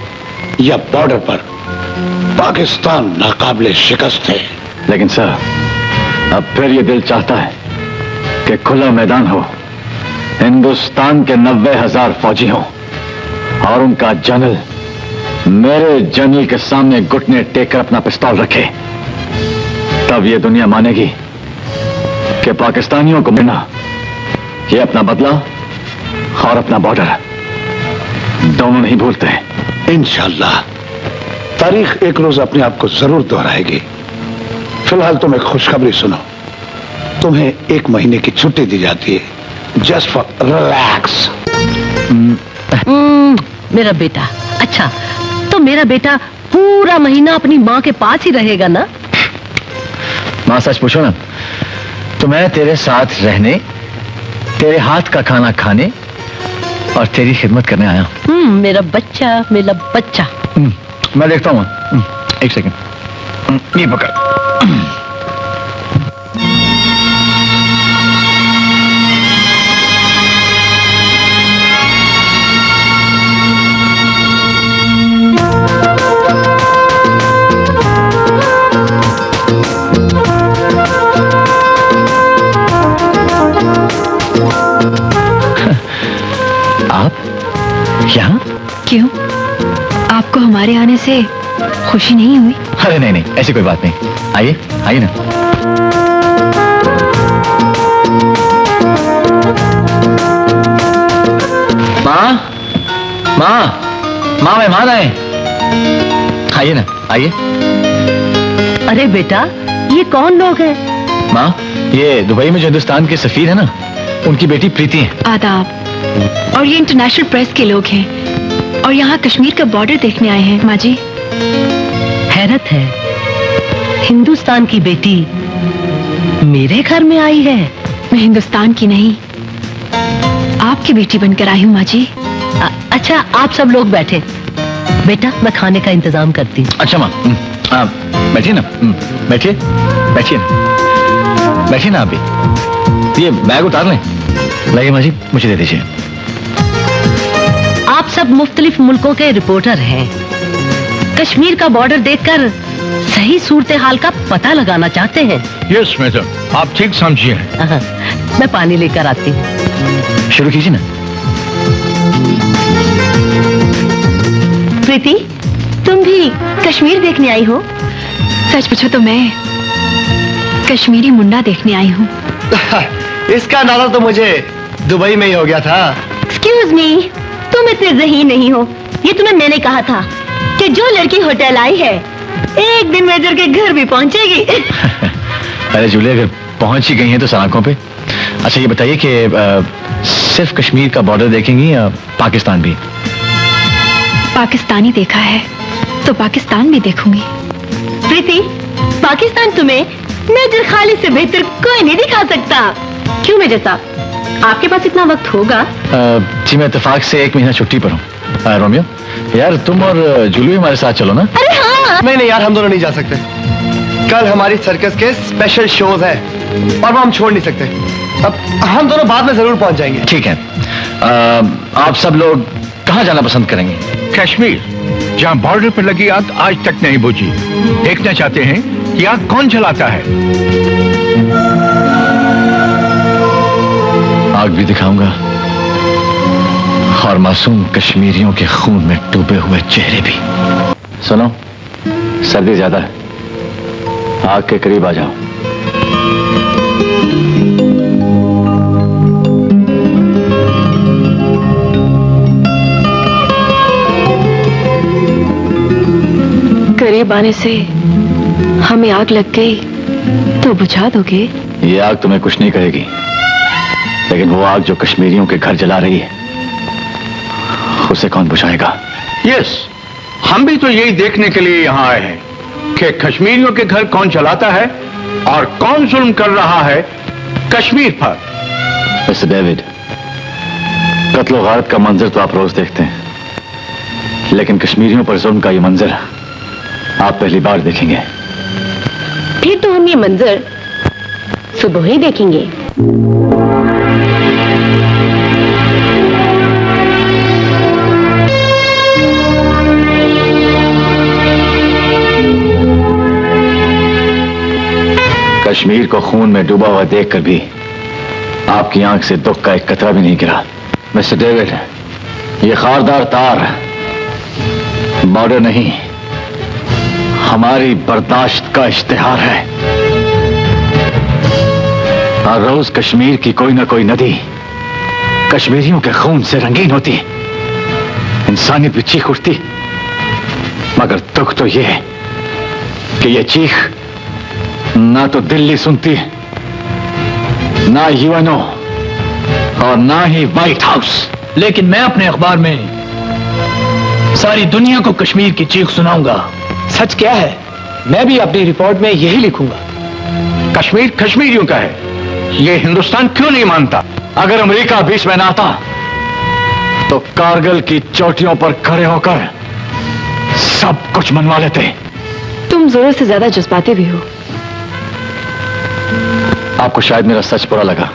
या बॉर्डर पर, पाकिस्तान नाकाबिले शिकस्त है। लेकिन सर, अब फिर ये दिल चाहता है कि खुला मैदान हो, हिंदुस्तान के 90,000 फौजी हों और उनका जनरल मेरे जनरल के सामने घुटने टेक कर अपना पिस्तौल रखे। तब ये दुनिया मानेगी कि पाकिस्तानियों को मिलना, ये अपना बदला और अपना बॉर्डर दोनों नहीं भूलते हैं। इंशाल्लाह तारीख एक रोज अपने आप को जरूर दोहराएगी। फिलहाल तुम एक खुशखबरी सुनो, तुम्हें 1 महीने की छुट्टी दी जाती है, जस्ट फॉर रिलैक्स। मेरा बेटा, अच्छा तो मेरा बेटा पूरा महीना अपनी माँ के पास ही रहेगा ना? माँ सच पूछो ना, तो मैं तेरे साथ रहने, तेरे हाथ का खाना खाने और तेरी खिदमत करने आया हूँ। मेरा बच्चा, मेरा बच्चा। मैं देखता हूँ, एक सेकंड, ये पकड़। यहाँ? क्यों? आपको हमारे आने से खुशी नहीं हुई? अरे नहीं नहीं, ऐसी कोई बात नहीं। आइए आइए ना। माँ माँ माँ, मेहमान आए। आइए ना, आइए। अरे बेटा, ये कौन लोग हैं? माँ, ये दुबई में जो हिंदुस्तान के सफीर है ना, उनकी बेटी प्रीति है। आदाब। और ये इंटरनेशनल प्रेस के लोग हैं और यहाँ कश्मीर का बॉर्डर देखने आए हैं। माँ जी, हैरत है, हिंदुस्तान की बेटी मेरे घर में आई है। मैं हिंदुस्तान की नहीं, आपकी बेटी बनकर आई हूँ माँ जी। अच्छा, आप सब लोग बैठे, बेटा मैं खाने का इंतजाम करती हूँ। अच्छा माँ, बैठिए ना, बैठिए बैठिए ना, बैठिए ना। आप भी ये बैग उतार लें। लाइए माँ जी, मुझे दे दीजिए। आप सब मुख्तलिफ मुल्कों के रिपोर्टर हैं, कश्मीर का बॉर्डर देखकर सही सूरत हाल का पता लगाना चाहते हैं। यस मैडम, आप ठीक समझिए। मैं पानी लेकर आती हूँ। शुरू कीजिए ना। प्रीति, तुम भी कश्मीर देखने आई हो? सच पूछो तो मैं कश्मीरी मुन्ना देखने आई हूँ। इसका अंदाजा तो मुझे दुबई में ही हो गया था। एक्सक्यूज मी, तुम इतने ज़हीन नहीं हो। ये तुम्हें मैंने कहा था कि जो लड़की होटल आई है एक दिन मेजर के घर भी पहुंचेगी। अरे जूली, अगर पहुंच ही गई हैं तो सड़कों पे। अच्छा ये बताइए कि सिर्फ कश्मीर का बॉर्डर देखेंगी या पाकिस्तान भी? पाकिस्तानी देखा है तो पाकिस्तान भी देखूंगी। प्रीति, पाकिस्तान तुम्हें मेजर खालिद से बेहतर कोई नहीं दिखा सकता। क्यों मेजर साहब, आपके पास इतना वक्त होगा? जी मैं इत्तेफाक से 1 महीना छुट्टी पर हूँ। रोमियो यार, तुम और जूली हमारे साथ चलो ना। अरे हाँ। नहीं यार, हम दोनों नहीं जा सकते। कल हमारी सर्कस के स्पेशल शोज हैं और वो हम छोड़ नहीं सकते। अब हम दोनों बाद में जरूर पहुंच जाएंगे। ठीक है। आप सब लोग कहाँ जाना पसंद करेंगे? कश्मीर, जहाँ बॉर्डर पर लगी आग आज तक नहीं बुझी। देखना चाहते हैं कि आग कौन जलाता है। आग भी दिखाऊंगा और मासूम कश्मीरियों के खून में डूबे हुए चेहरे भी। सुनो, सर्दी ज्यादा है, आग के करीब आ जाओ। करीब आने से हमें आग लग गई तो बुझा दोगे? ये आग तुम्हें कुछ नहीं करेगी, लेकिन वो आग जो कश्मीरियों के घर जला रही है उसे कौन बुझाएगा? यस, हम भी तो यही देखने के लिए यहाँ आए हैं कि कश्मीरियों के घर कौन जलाता है और कौन जुल्म कर रहा है कश्मीर पर। मिस्टर डेविड, कत्ल और गारत का मंजर तो आप रोज देखते हैं, लेकिन कश्मीरियों पर जुल्म का ये मंजर आप पहली बार देखेंगे। फिर तो हम ये मंजर सुबह ही देखेंगे। कश्मीर को खून में डूबा हुआ देखकर भी आपकी आंख से दुख का एक कतरा भी नहीं गिरा। मिस्टर डेविड, ये खारदार तार बॉर्डर नहीं, हमारी बर्दाश्त का इश्तिहार है। हर रोज कश्मीर की कोई ना कोई नदी कश्मीरियों के खून से रंगीन होती, इंसानियत भी चीख उठती, मगर दुख तो यह है कि यह चीख ना तो दिल्ली सुनती, ना यूएनओ और ना ही व्हाइट हाउस। लेकिन मैं अपने अखबार में सारी दुनिया को कश्मीर की चीख सुनाऊंगा। सच क्या है, मैं भी अपनी रिपोर्ट में यही लिखूंगा। कश्मीर कश्मीरियों का है, ये हिंदुस्तान क्यों नहीं मानता? अगर अमेरिका बीच में ना आता तो कारगिल की चोटियों पर खड़े होकर सब कुछ मनवा लेते। तुम जरूरत से ज्यादा जज्बाती भी हो। आपको शायद मेरा सच बुरा लगा।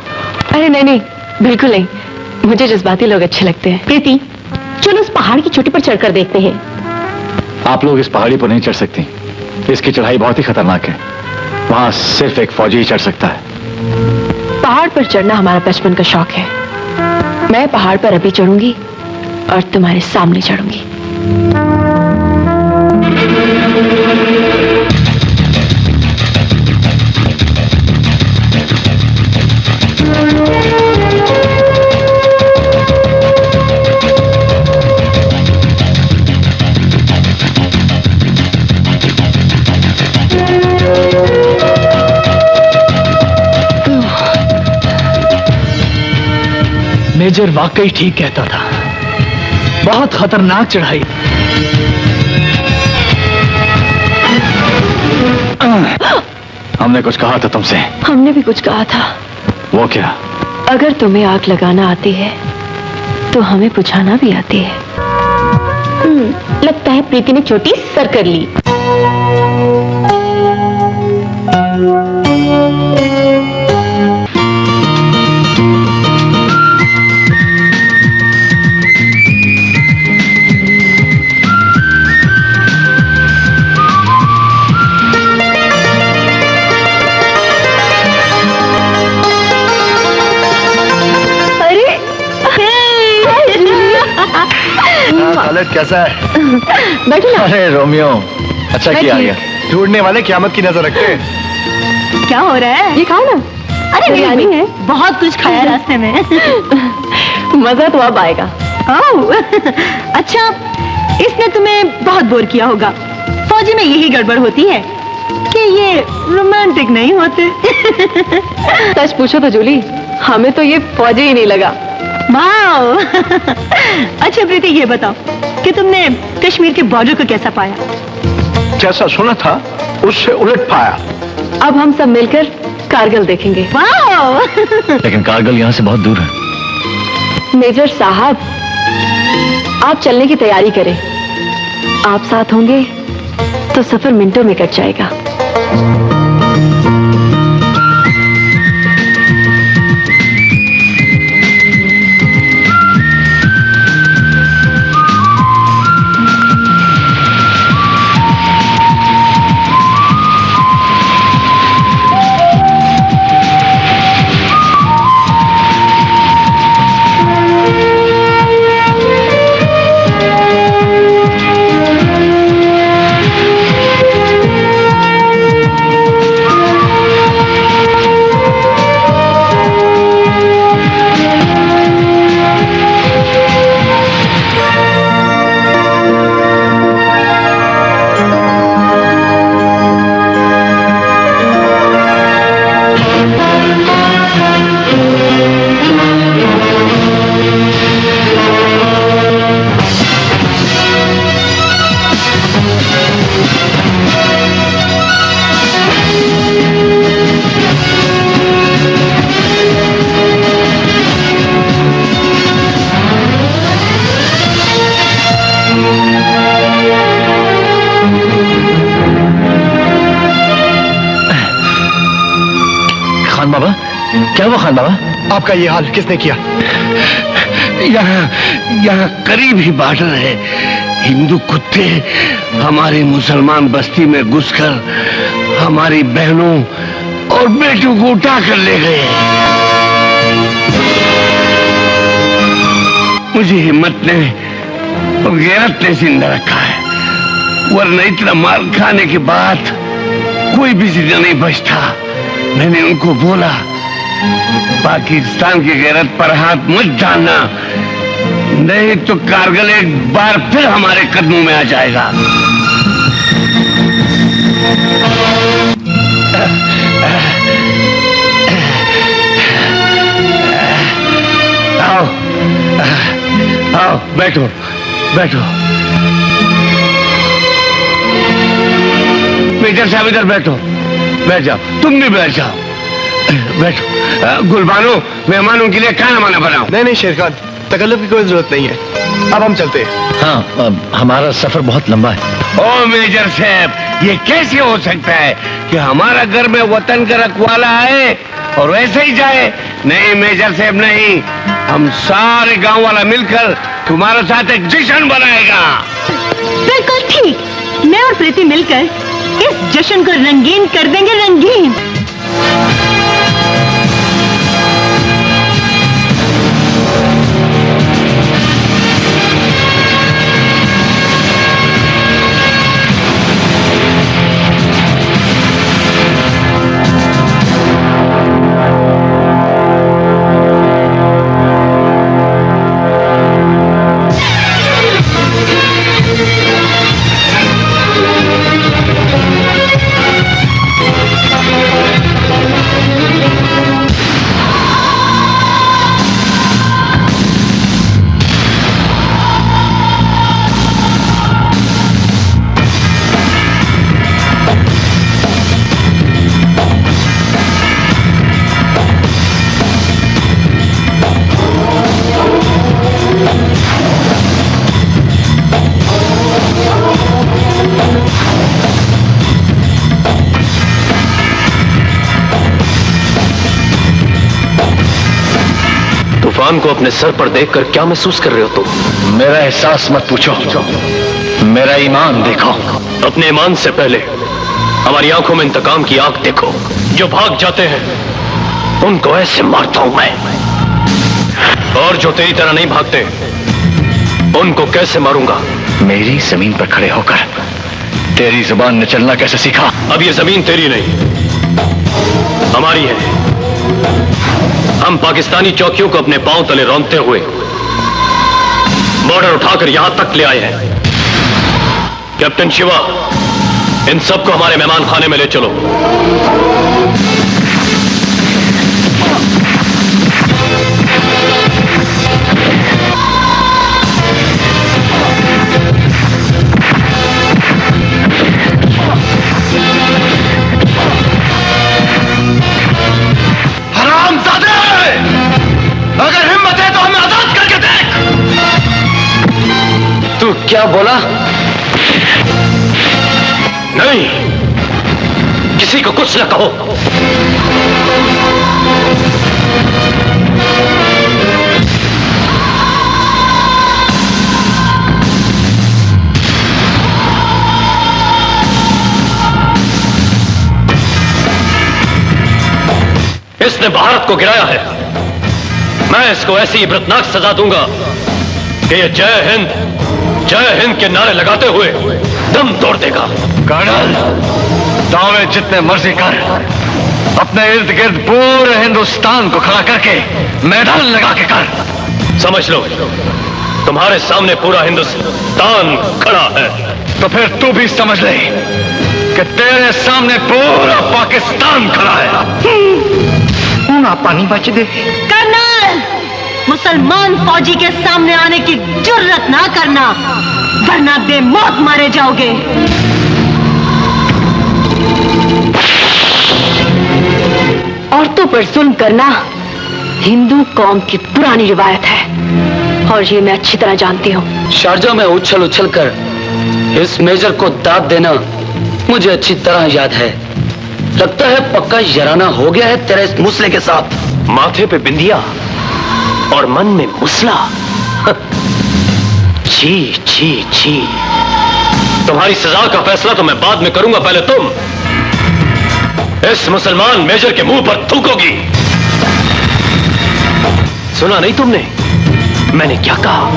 अरे नहीं नहीं, बिल्कुल नहीं, मुझे जज्बाती लोग अच्छे लगते हैं। प्रीति, चलो उस पहाड़ की चोटी पर चढ़कर देखते हैं। आप लोग इस पहाड़ी पर नहीं चढ़ सकती, इसकी चढ़ाई बहुत ही खतरनाक है, वहां सिर्फ एक फौजी ही चढ़ सकता है। पहाड़ पर चढ़ना हमारा बचपन का शौक है। मैं पहाड़ पर अभी चढ़ूंगी और तुम्हारे सामने चढ़ूंगी। मेजर वाकई ठीक कहता था, बहुत खतरनाक चढ़ाई। हमने कुछ कहा था तुमसे। हमने भी कुछ कहा था। वो क्या? अगर तुम्हें आग लगाना आती है तो हमें बुझाना भी आती है। लगता है प्रीति ने चोटी सर कर ली। खालिद कैसा है? बैठो ना। अरे रोमियो, अच्छा किया आ गया। ढूंढने वाले क़यामत की नजर रखते हैं। क्या हो रहा है? ये खाओ ना। अरे बिरयानी है, बहुत कुछ खाया रास्ते में। मजा तो अब आएगा। अच्छा, इसने तुम्हें बहुत बोर किया होगा। फौजी में यही गड़बड़ होती है कि ये रोमांटिक नहीं होते। सच पूछो तो जूली, हमें तो ये फौजी ही नहीं लगा। वाओ। अच्छा प्रीति, ये बताओ कि तुमने कश्मीर के बॉर्डर को कैसा पाया? जैसा सुना था उससे उलट पाया। अब हम सब मिलकर कारगिल देखेंगे। वाओ। लेकिन कारगिल यहाँ से बहुत दूर है। मेजर साहब, आप चलने की तैयारी करें। आप साथ होंगे तो सफर मिनटों में कट जाएगा। खान बाबा, क्या हुआ खान बाबा? आपका ये हाल किसने किया? यहाँ करीब ही बॉर्डर है। हिंदू कुत्ते हमारी मुसलमान बस्ती में घुसकर हमारी बहनों और बेटू को उठा कर ले गए। मुझे हिम्मत ने और गैरत ने जिंदा रखा है, वरना इतना मार खाने के बाद कोई भी जिंदा नहीं बचता। मैंने उनको बोला, पाकिस्तान की गैरत पर हाथ मत डालना, नहीं तो कारगिल एक बार फिर हमारे कदमों में आ जाएगा। आओ, आओ, बैठो, बैठो। मेजर साहब इधर बैठो, बैठ जाओ, तुम भी बैठ जाओ, बैठो। गुलबानो, मेहमानों के लिए खाना वाना बनाओ। नहीं शेर खान, तकल्लुफ की कोई जरूरत नहीं है, अब हम चलते हैं। हाँ, हमारा सफर बहुत लंबा है। ओ मेजर साहब, ये कैसे हो सकता है कि हमारा घर में वतन का रखवाला आए और वैसे ही जाए? नहीं मेजर साहब नहीं, हम सारे गांव वाला मिलकर तुम्हारे साथ एक जश्न बनाएगा। बिल्कुल ठीक, मैं और प्रीति मिलकर इस जश्न को रंगीन कर देंगे, रंगीन। तूफान को अपने सर पर देखकर क्या महसूस कर रहे हो तुम? मेरा एहसास मत पूछो, मेरा ईमान देखो। अपने ईमान से पहले हमारी आंखों में इंतकाम की आंख देखो। जो भाग जाते हैं उनको ऐसे मारता हूं मैं, और जो तेरी तरह नहीं भागते उनको कैसे मारूंगा? मेरी जमीन पर खड़े होकर तेरी जुबान ने चलना कैसे सीखा? अब ये जमीन तेरी नहीं हमारी है। हम पाकिस्तानी चौकियों को अपने पांव तले रौंदते हुए बॉर्डर उठाकर यहां तक ले आए हैं। कैप्टन शिवा, इन सबको हमारे मेहमान खाने में ले चलो। अगर हिम्मत है तो हमें आजाद करके देख। तू क्या बोला? नहीं, किसी को कुछ न कहो। इसने भारत को गिराया है, मैं इसको ऐसी इबरतनाक सजा दूंगा कि ये जय हिंद के नारे लगाते हुए दम तोड़ देगा। कर्नल, दावे जितने मर्जी कर, अपने इर्द गिर्द पूरे हिंदुस्तान को खड़ा करके मैदान लगा के कर। समझ लो, तुम्हारे सामने पूरा हिंदुस्तान खड़ा है। तो फिर तू भी समझ ले कि तेरे सामने पूरा पाकिस्तान खड़ा है। ना पानी बच दे। कर्नल, मुसलमान फौजी के सामने आने की जुर्रत ना करना, वरना बेमौत मारे जाओगे। औरतों पर जुल्म करना हिंदू कौम की पुरानी रिवायत है और ये मैं अच्छी तरह जानती हूँ। शारजा में उछल उछल कर इस मेजर को दाब देना मुझे अच्छी तरह याद है। लगता है पक्का यराना हो गया है तेरे इस मुसले के साथ। माथे पे बिंदिया और मन में मुसला। छी छी छी। तुम्हारी सजा का फैसला तो मैं बाद में करूंगा, पहले तुम इस मुसलमान मेजर के मुंह पर थूकोगी। सुना नहीं तुमने मैंने क्या कहा?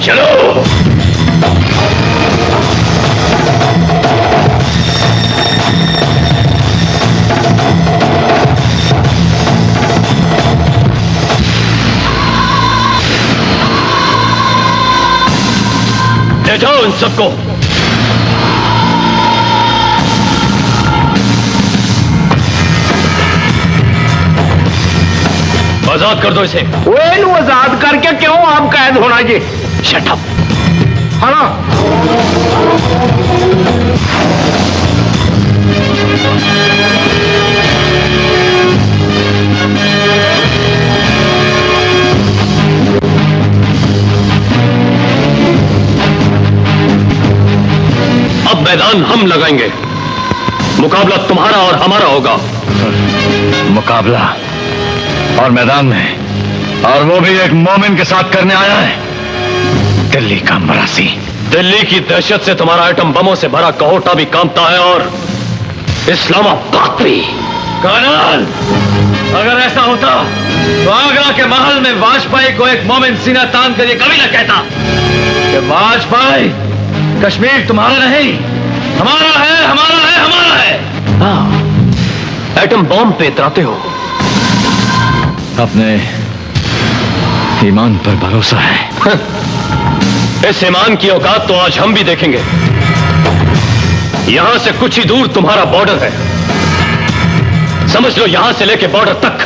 चलो। ले जाओ इन सबको। आजाद कर दो इसे। वो आजाद करके क्यों आप कैद होना जी? Shut up. हाँ ना? अब मैदान हम लगाएंगे। मुकाबला तुम्हारा और हमारा होगा। मुकाबला और मैदान में, और वो भी एक मोमिन के साथ करने आया है। दिल्ली का मरासी। दिल्ली की दहशत से तुम्हारा आइटम बमों से भरा कहोटा भी कांपता है और इस्लामाबाद भी। कर्नल, अगर ऐसा होता तो आगरा के महल में वाजपेयी को एक मोमिन सीना तान कर ये कभी न कहता कि वाजपेयी, कश्मीर तुम्हारा नहीं, हमारा है, हमारा है, हमारा है। हाँ, एटम बॉम्ब पे इतराते हो। अपने ईमान पर भरोसा है। इस ईमान की औकात तो आज हम भी देखेंगे। यहां से कुछ ही दूर तुम्हारा बॉर्डर है। समझ लो यहां से लेके बॉर्डर तक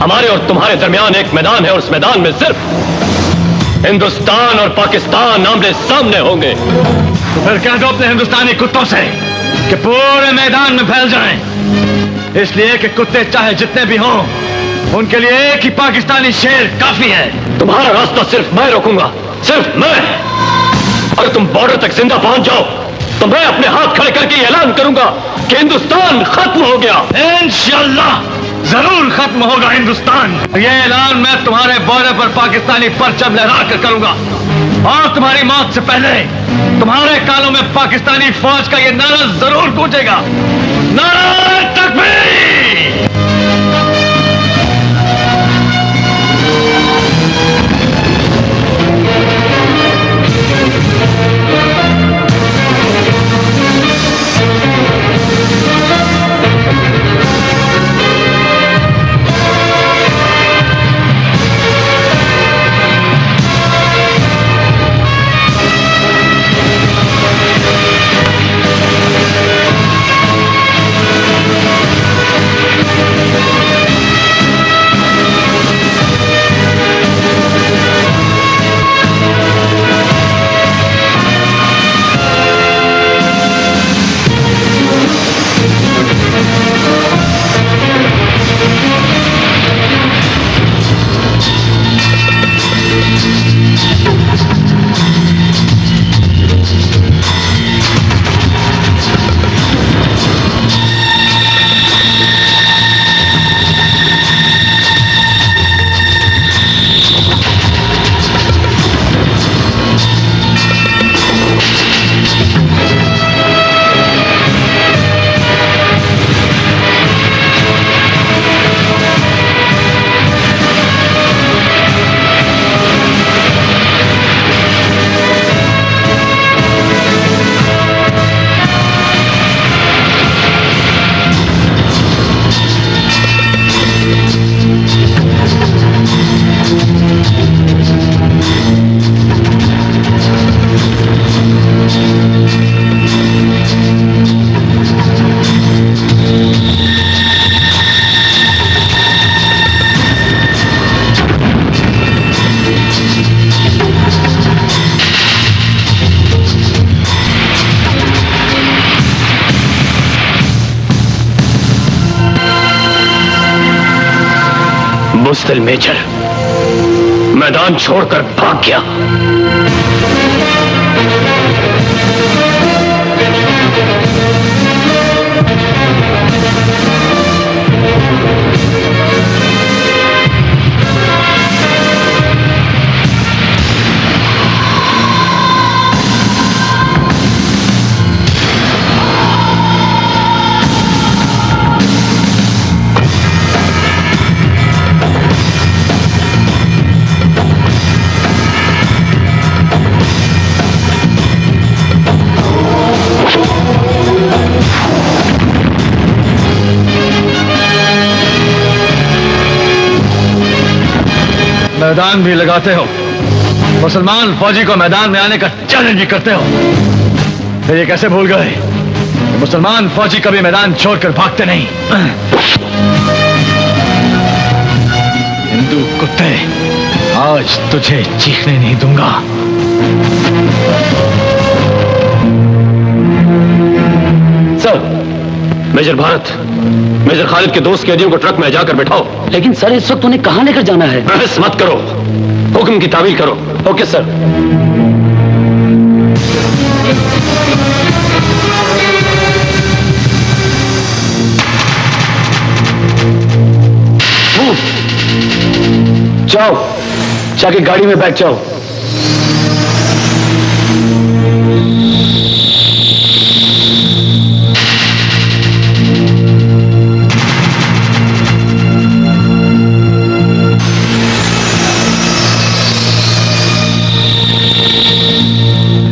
हमारे और तुम्हारे दरमियान एक मैदान है और उस मैदान में सिर्फ हिंदुस्तान और पाकिस्तान आमने सामने होंगे। तो फिर कह दो अपने हिंदुस्तानी कुत्तों से कि पूरे मैदान में फैल जाएं। इसलिए कि कुत्ते चाहे जितने भी हों, उनके लिए एक ही पाकिस्तानी शेर काफी है। तुम्हारा रास्ता सिर्फ मैं रोकूंगा, सिर्फ मैं। अगर तुम बॉर्डर तक जिंदा पहुंच जाओ तो मैं अपने हाथ खड़े करके ऐलान करूंगा कि हिंदुस्तान खत्म हो गया। इंशाअल्लाह जरूर खत्म होगा हिंदुस्तान। ये ऐलान मैं तुम्हारे बॉर्डर पर पाकिस्तानी परचम लहरा कर करूंगा और तुम्हारी मौत से पहले तुम्हारे कानों में पाकिस्तानी फौज का ये नारा जरूर गूंजेगा। नारा तकबीर। बुज़दिल मेजर मैदान छोड़कर भाग गया। मैदान भी लगाते हो, मुसलमान फौजी को मैदान में आने का चैलेंज भी करते हो। फिर ये कैसे भूल गए मुसलमान फौजी कभी मैदान छोड़कर भागते नहीं। हिंदू कुत्ते, आज तुझे चीखने नहीं दूंगा। Sir, major Bharat, major Khalid के दोस्त कैदियों को ट्रक में जाकर बैठाओ। लेकिन सर, इस वक्त उन्हें कहां लेकर जाना है? बहस मत करो, हुक्म की तामील करो। Okay sir. जाओ, जाके गाड़ी में बैठ जाओ।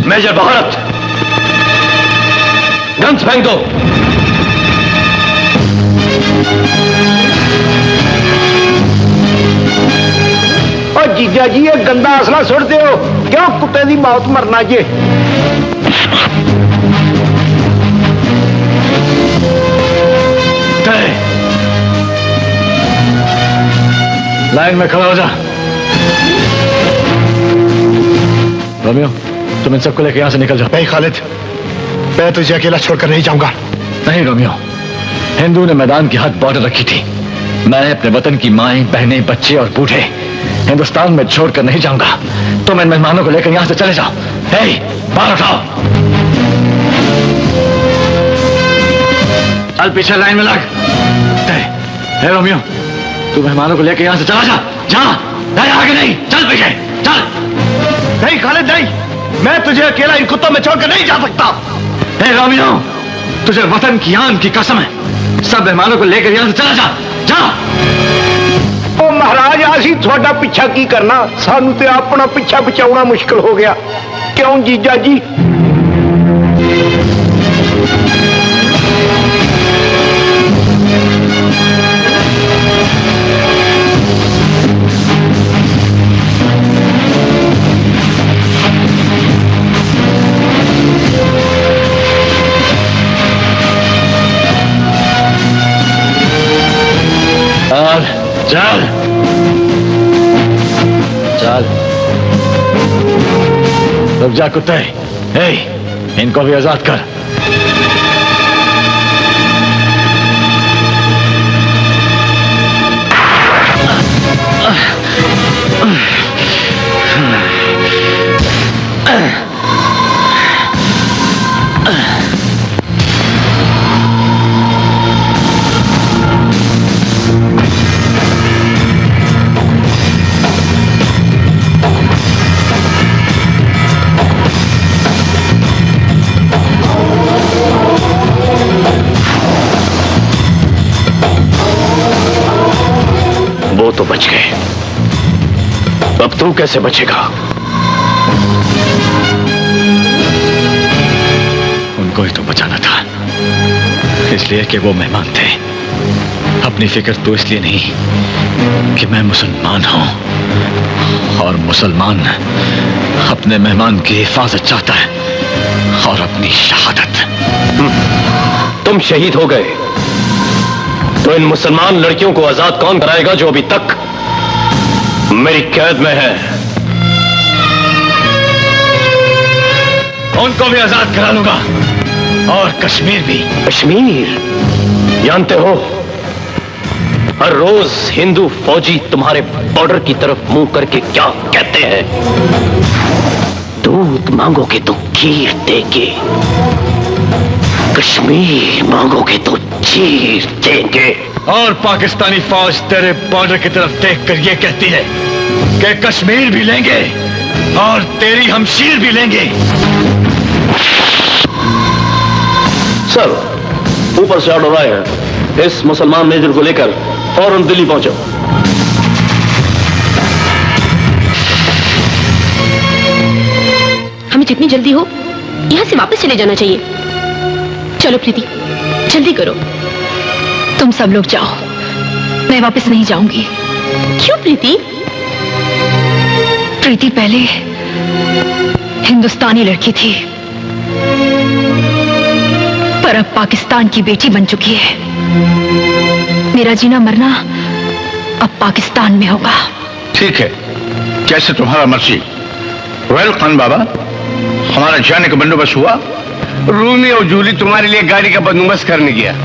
मेजर भारत, गन्स फेंक दो। और जीजा जी ये गंदा असला सुटते हो क्यों? कुत्ते की मौत मरना जे। लाइन में खड़ा हो जा। रोमियो, तुम इन सबको लेकर यहां से निकल जाओ। नहीं खालिद, मैं तुझे अकेला छोड़कर नहीं जाऊंगा। नहीं रोमियो, हिंदू ने मैदान की हद बॉर्डर रखी थी। मैं अपने वतन की माएं, बहनें, बच्चे और बूढ़े हिंदुस्तान में छोड़कर नहीं जाऊंगा। तुम इन मेहमानों को लेकर यहां से चले जाओ। बाहर उठाओ। चल पीछे लाइन में लग। रोमियो, तू मेहमानों को लेकर यहां से चला जा। जा, नहीं आगे नहीं, चल पीछे चल। नहीं खालिद नहीं, मैं तुझे अकेला इन कुत्तों में छोड़कर नहीं जा सकता। रोमियो, तुझे वतन की आन की कसम है, सब मेहमानों को लेकर यहां से चला जा। जा। ओ महाराज, असी थोड़ा पीछा की करना, सानू ते अपना पीछा बचाना मुश्किल हो गया। क्यों जीजा जी? चल चल, रुक जा कुत्ते। इनको भी आजाद कर। वो तो बच गए, अब तू कैसे बचेगा? उनको ही तो बचाना था, इसलिए कि वो मेहमान थे। अपनी फिक्र तो इसलिए नहीं कि मैं मुसलमान हूं, और मुसलमान अपने मेहमान की हिफाजत चाहता है और अपनी शहादत। तुम शहीद हो गए तो इन मुसलमान लड़कियों को आजाद कौन कराएगा जो अभी तक मेरी कैद में है? उनको भी आजाद करा लूंगा, और कश्मीर भी। कश्मीर? जानते हो, हर रोज हिंदू फौजी तुम्हारे बॉर्डर की तरफ मुंह करके क्या कहते हैं? दूध मांगोगे तो खीर देंगे, कश्मीर मांगोगे तो चीर देंगे। और पाकिस्तानी फौज तेरे बॉर्डर की तरफ देखकर ये कहती है कि कश्मीर भी लेंगे और तेरी हमशीर भी लेंगे। सर, ऊपर से ऑर्डर आया है, इस मुसलमान मेजर को लेकर फौरन दिल्ली पहुंचो। हमें जितनी जल्दी हो यहाँ से वापस चले जाना चाहिए। चलो प्रीति, जल्दी करो। तुम सब लोग जाओ, मैं वापस नहीं जाऊंगी। क्यों प्रीति? प्रीति पहले हिंदुस्तानी लड़की थी, पर अब पाकिस्तान की बेटी बन चुकी है। मेरा जीना मरना अब पाकिस्तान में होगा। ठीक है, जैसे तुम्हारा मर्जी। वेल खान बाबा, हमारा जाने का बंदोबस्त हुआ। रूमी और जूली तुम्हारे लिए गाड़ी का बंदोबस्त करने गया।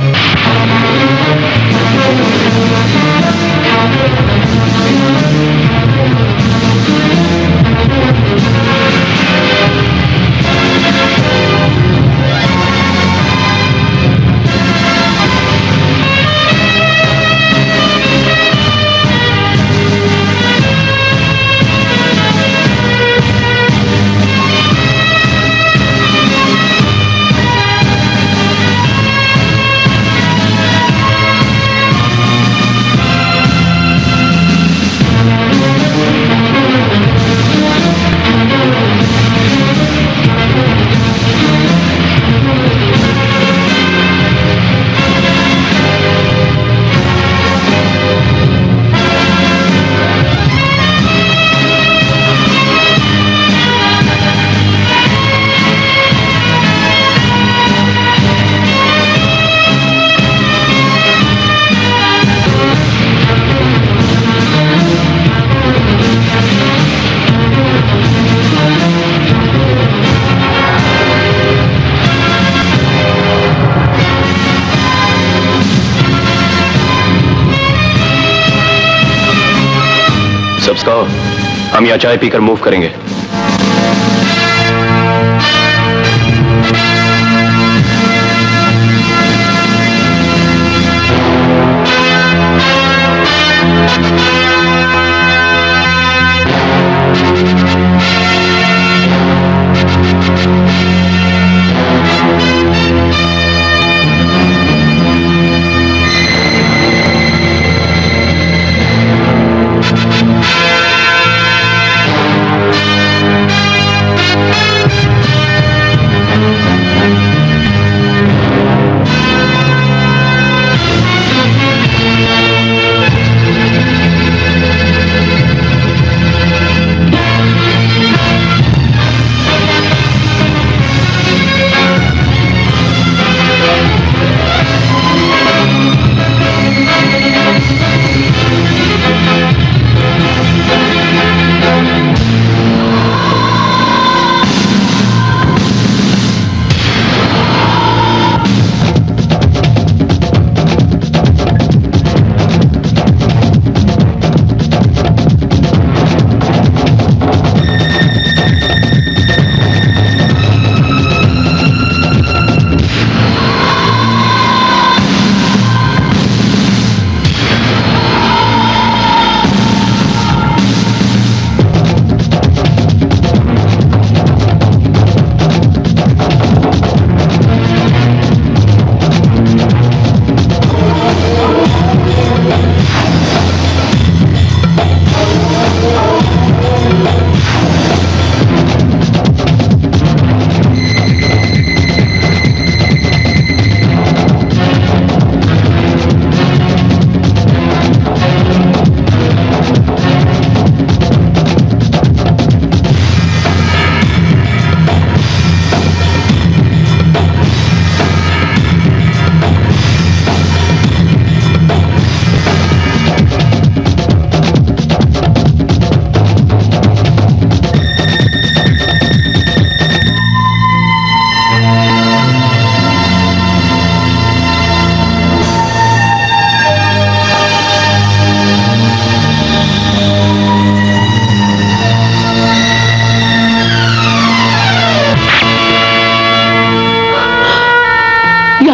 हम यहाँ चाय पीकर मूव करेंगे।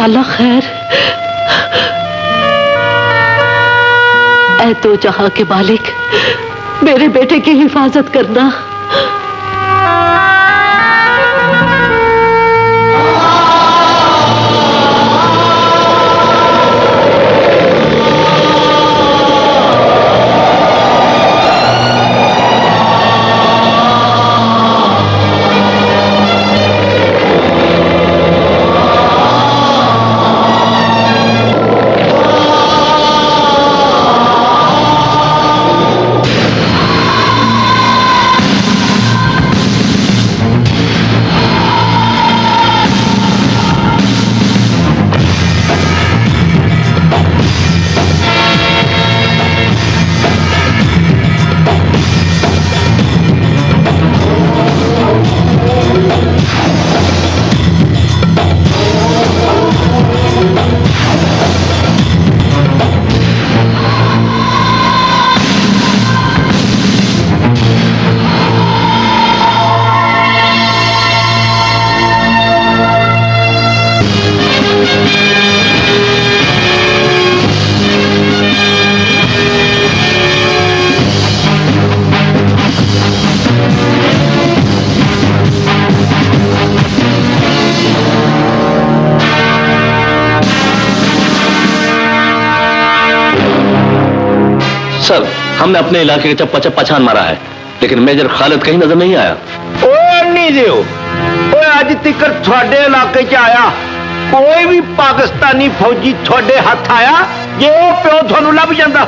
अल्लाह खैर। ऐ तो जहां के मालिक, मेरे बेटे की हिफाजत करना। बॉक्सर, हमने अपने इलाके के चप्पा चप्पा छान मारा है, लेकिन मेजर खालिद कहीं नजर नहीं आया। ओ नहीं दियो, ओ आज तक थोड़े इलाके च आया कोई भी पाकिस्तानी फौजी थोड़े हाथ आया जे ओ प्यो थानू लभ जांदा?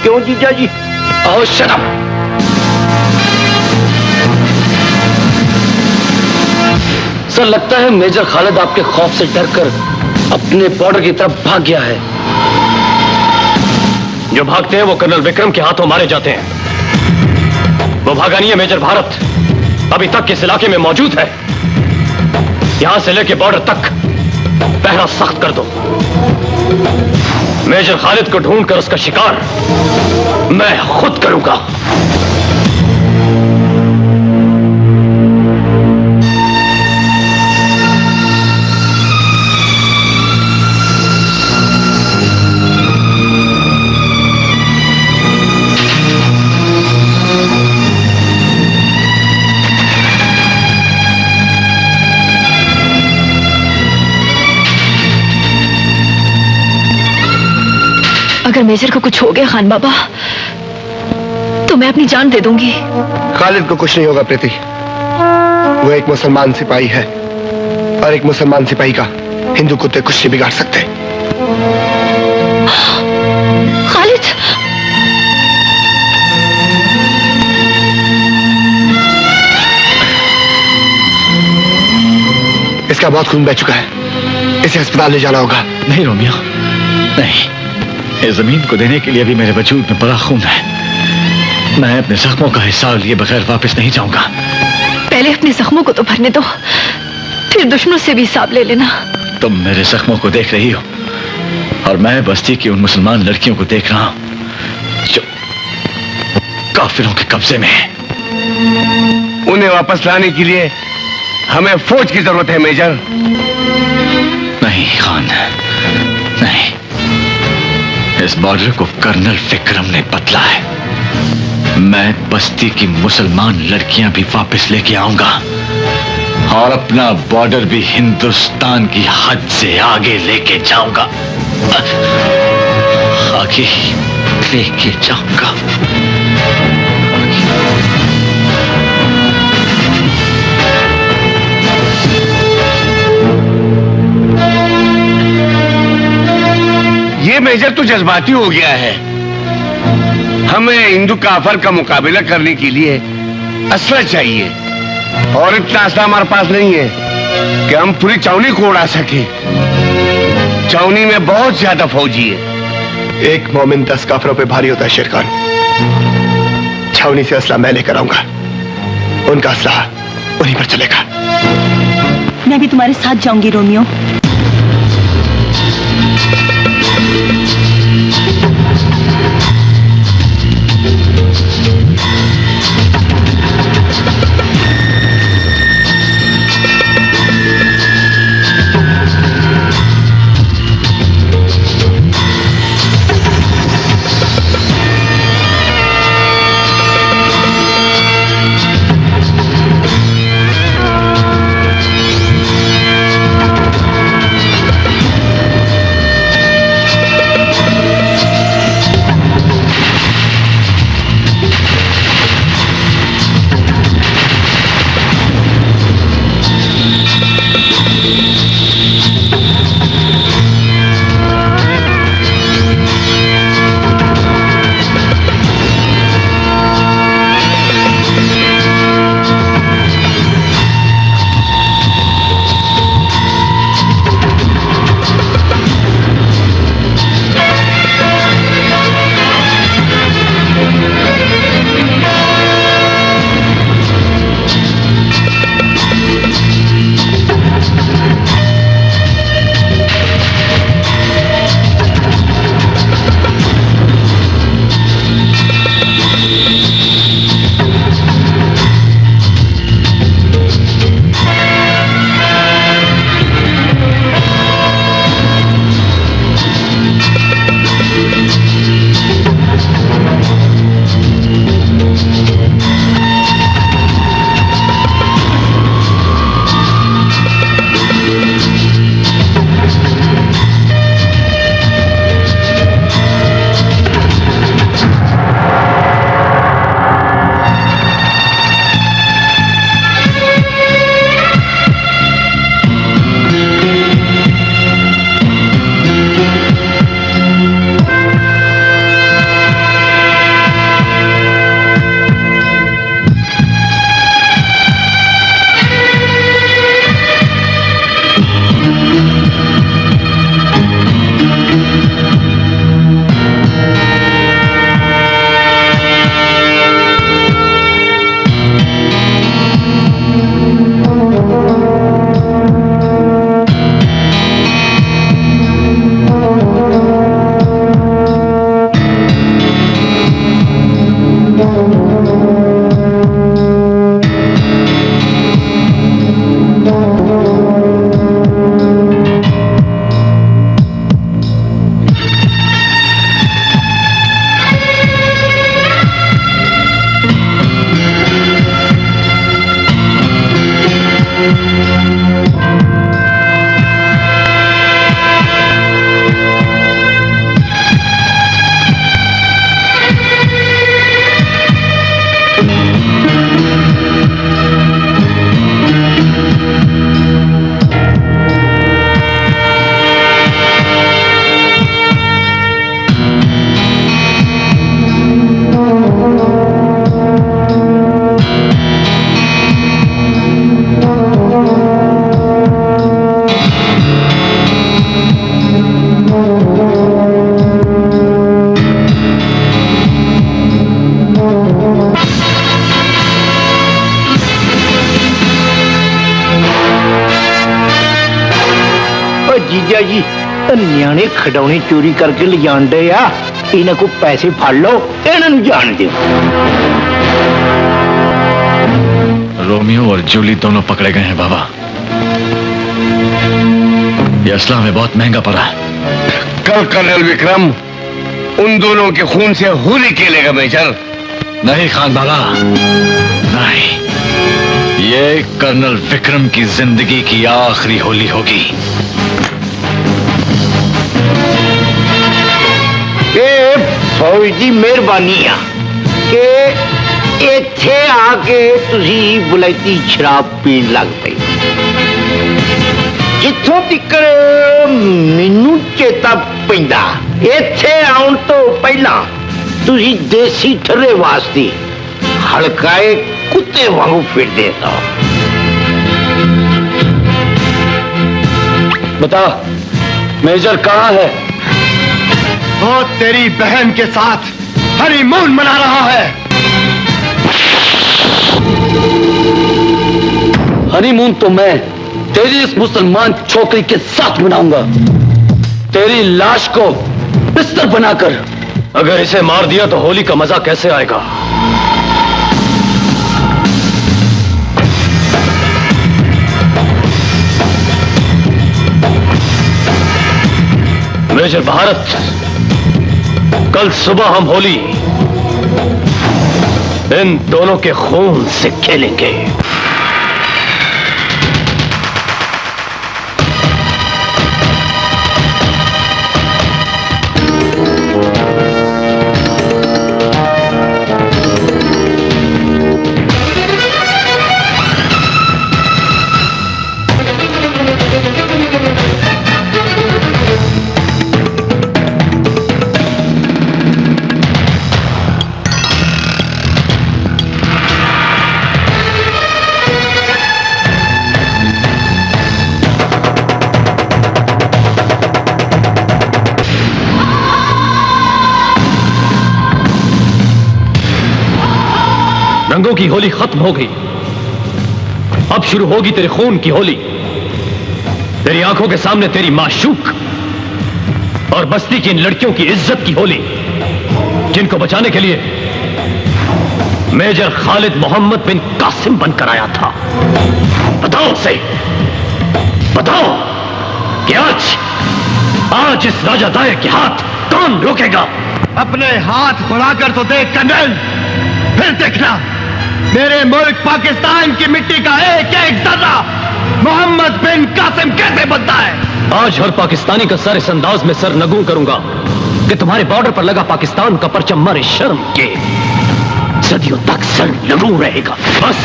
क्यों जीजा जी? आओ शट अप। सर लगता है मेजर खालिद आपके खौफ से डरकर अपने बॉर्डर की तरफ भाग गया है। जो भागते हैं वो कर्नल विक्रम के हाथों मारे जाते हैं। वो भागा नहीं है मेजर भारत, अभी तक इस इलाके में मौजूद है। यहां से लेके बॉर्डर तक पहरा सख्त कर दो। मेजर खालिद को ढूंढकर उसका शिकार मैं खुद करूंगा। अगर मेजर को कुछ हो गया खान बाबा तो मैं अपनी जान दे दूंगी। खालिद को कुछ नहीं होगा प्रीति, वो एक मुसलमान सिपाही है और एक मुसलमान सिपाही का हिंदू कुत्ते कुछ नहीं बिगाड़ सकते। खालिद, इसका बहुत खून बह चुका है, इसे अस्पताल ले जाना होगा। नहीं रोमियो, नहीं, इस जमीन को देने के लिए भी मेरे वजूद में बड़ा खून है। मैं अपने जख्मों का हिसाब लिए बगैर वापस नहीं जाऊंगा। पहले अपने जख्मों को तो भरने दो, फिर दुश्मनों से भी हिसाब ले लेना। तुम मेरे जख्मों को देख रही हो और मैं बस्ती की उन मुसलमान लड़कियों को देख रहा हूं जो काफिरों के कब्जे में है। उन्हें वापस लाने के लिए हमें फौज की जरूरत है मेजर। नहीं खान, नहीं, इस बॉर्डर को कर्नल विक्रम ने बदला है। मैं बस्ती की मुसलमान लड़कियां भी वापस लेके आऊंगा और अपना बॉर्डर भी हिंदुस्तान की हद से आगे लेके जाऊंगा, आगे लेके जाऊंगा। ये मेजर तो जज्बाती हो गया है। हमें हिंदू काफर का मुकाबला करने के लिए असला चाहिए और इतना असला हमारे पास नहीं है कि हम पूरी छावनी को उड़ा सके। छावनी में बहुत ज्यादा फौजी है। एक मोमिन 10 काफरों पे भारी होता है शेर खान। छावनी से असला मैं लेकर आऊंगा, उनका असला उन्हीं पर चलेगा। मैं भी तुम्हारे साथ जाऊंगी रोमियो। जीजा जी न्याणे खिडौने चोरी करके ले जान डे आ इन्हें को पैसे फड़ लो इन्हें जान दो। रोमियो और जूली दोनों पकड़े गए हैं बाबा। ये असला हमें बहुत महंगा पड़ा है। कल कर्नल विक्रम उन दोनों के खून से होली खेलेगा मेजर। नहीं खान बाबा नहीं, ये कर्नल विक्रम की जिंदगी की आखिरी होली होगी। फौजी मेहरबानी आ कि इत्थे आके तुसी बुलाइती शराब पीन लग पई। जिथों तिकर मैनू चेता पैंदा इत्थे आउण तो पहला तुसी देसी ठर्रे वास्ते हड़काए कुत्ते वांगू फिरदे ता। बता मेजर कहाँ है? वो तेरी बहन के साथ हनीमून मना रहा है। हनीमून तो मैं तेरी इस मुसलमान छोकरी के साथ मनाऊंगा, तेरी लाश को बिस्तर बनाकर। अगर इसे मार दिया तो होली का मजा कैसे आएगा? मेजर भारत, कल सुबह हम होली इन दोनों के खून से खेलेंगे। रंगों की होली खत्म हो गई, अब शुरू होगी तेरे खून की होली। तेरी आंखों के सामने तेरी माशूक और बस्ती की इन लड़कियों की इज्जत की होली, जिनको बचाने के लिए मेजर खालिद मोहम्मद बिन कासिम बनकर आया था। बताओ उसे, बताओ कि आज इस राजा दायर के हाथ कौन रोकेगा? अपने हाथ बढ़ाकर तो देख कर्नल, फिर देखना मेरे मुल्क पाकिस्तान की मिट्टी का एक एक जर्रा मोहम्मद बिन कासिम कैसे बनता है। आज हर पाकिस्तानी का सर इस अंदाज में सर नगू करूंगा कि तुम्हारे बॉर्डर पर लगा पाकिस्तान का परचम मारे शर्म के सदियों तक सर नगू रहेगा। बस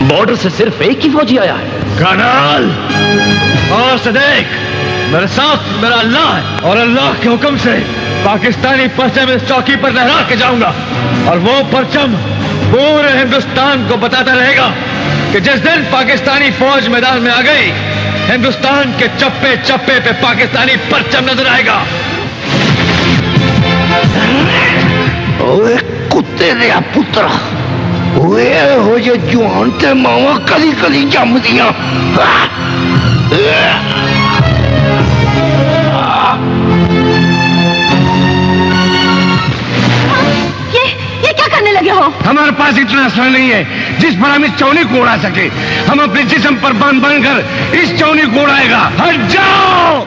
बॉर्डर से सिर्फ एक ही फौजी आया है, कर्नल। और से देख, मेरे साथ मेरा अल्लाह है और अल्लाह के हुक्म से पाकिस्तानी परचम इस चौकी पर लहरा के जाऊंगा, और वो परचम पूरे हिंदुस्तान को बताता रहेगा कि जिस दिन पाकिस्तानी फौज मैदान में आ गई, हिंदुस्तान के चप्पे चप्पे पे पाकिस्तानी परचम नजर आएगा। ओए कुत्ते दे पुत्रा, ओए हो जे जुआन ते मावा कली कली जमदियां। ये क्या करने लगे हो? हमारे पास इतना असला नहीं है जिस पर हम इस चौनी को उड़ा सके। हम अपने जिस्म पर बांध बांध कर इस चौनी को उड़ाएगा। हट जाओ!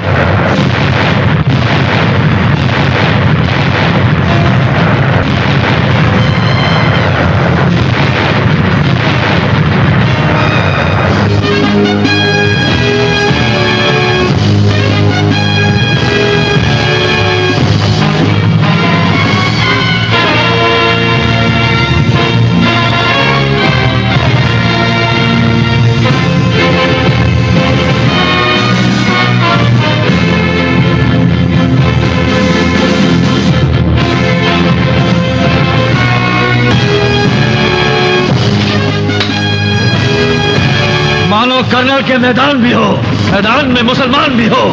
मानो कर्नल के मैदान भी हो, मैदान में मुसलमान भी हो,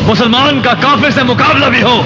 मुसलमान का काफिर से मुकाबला भी हो,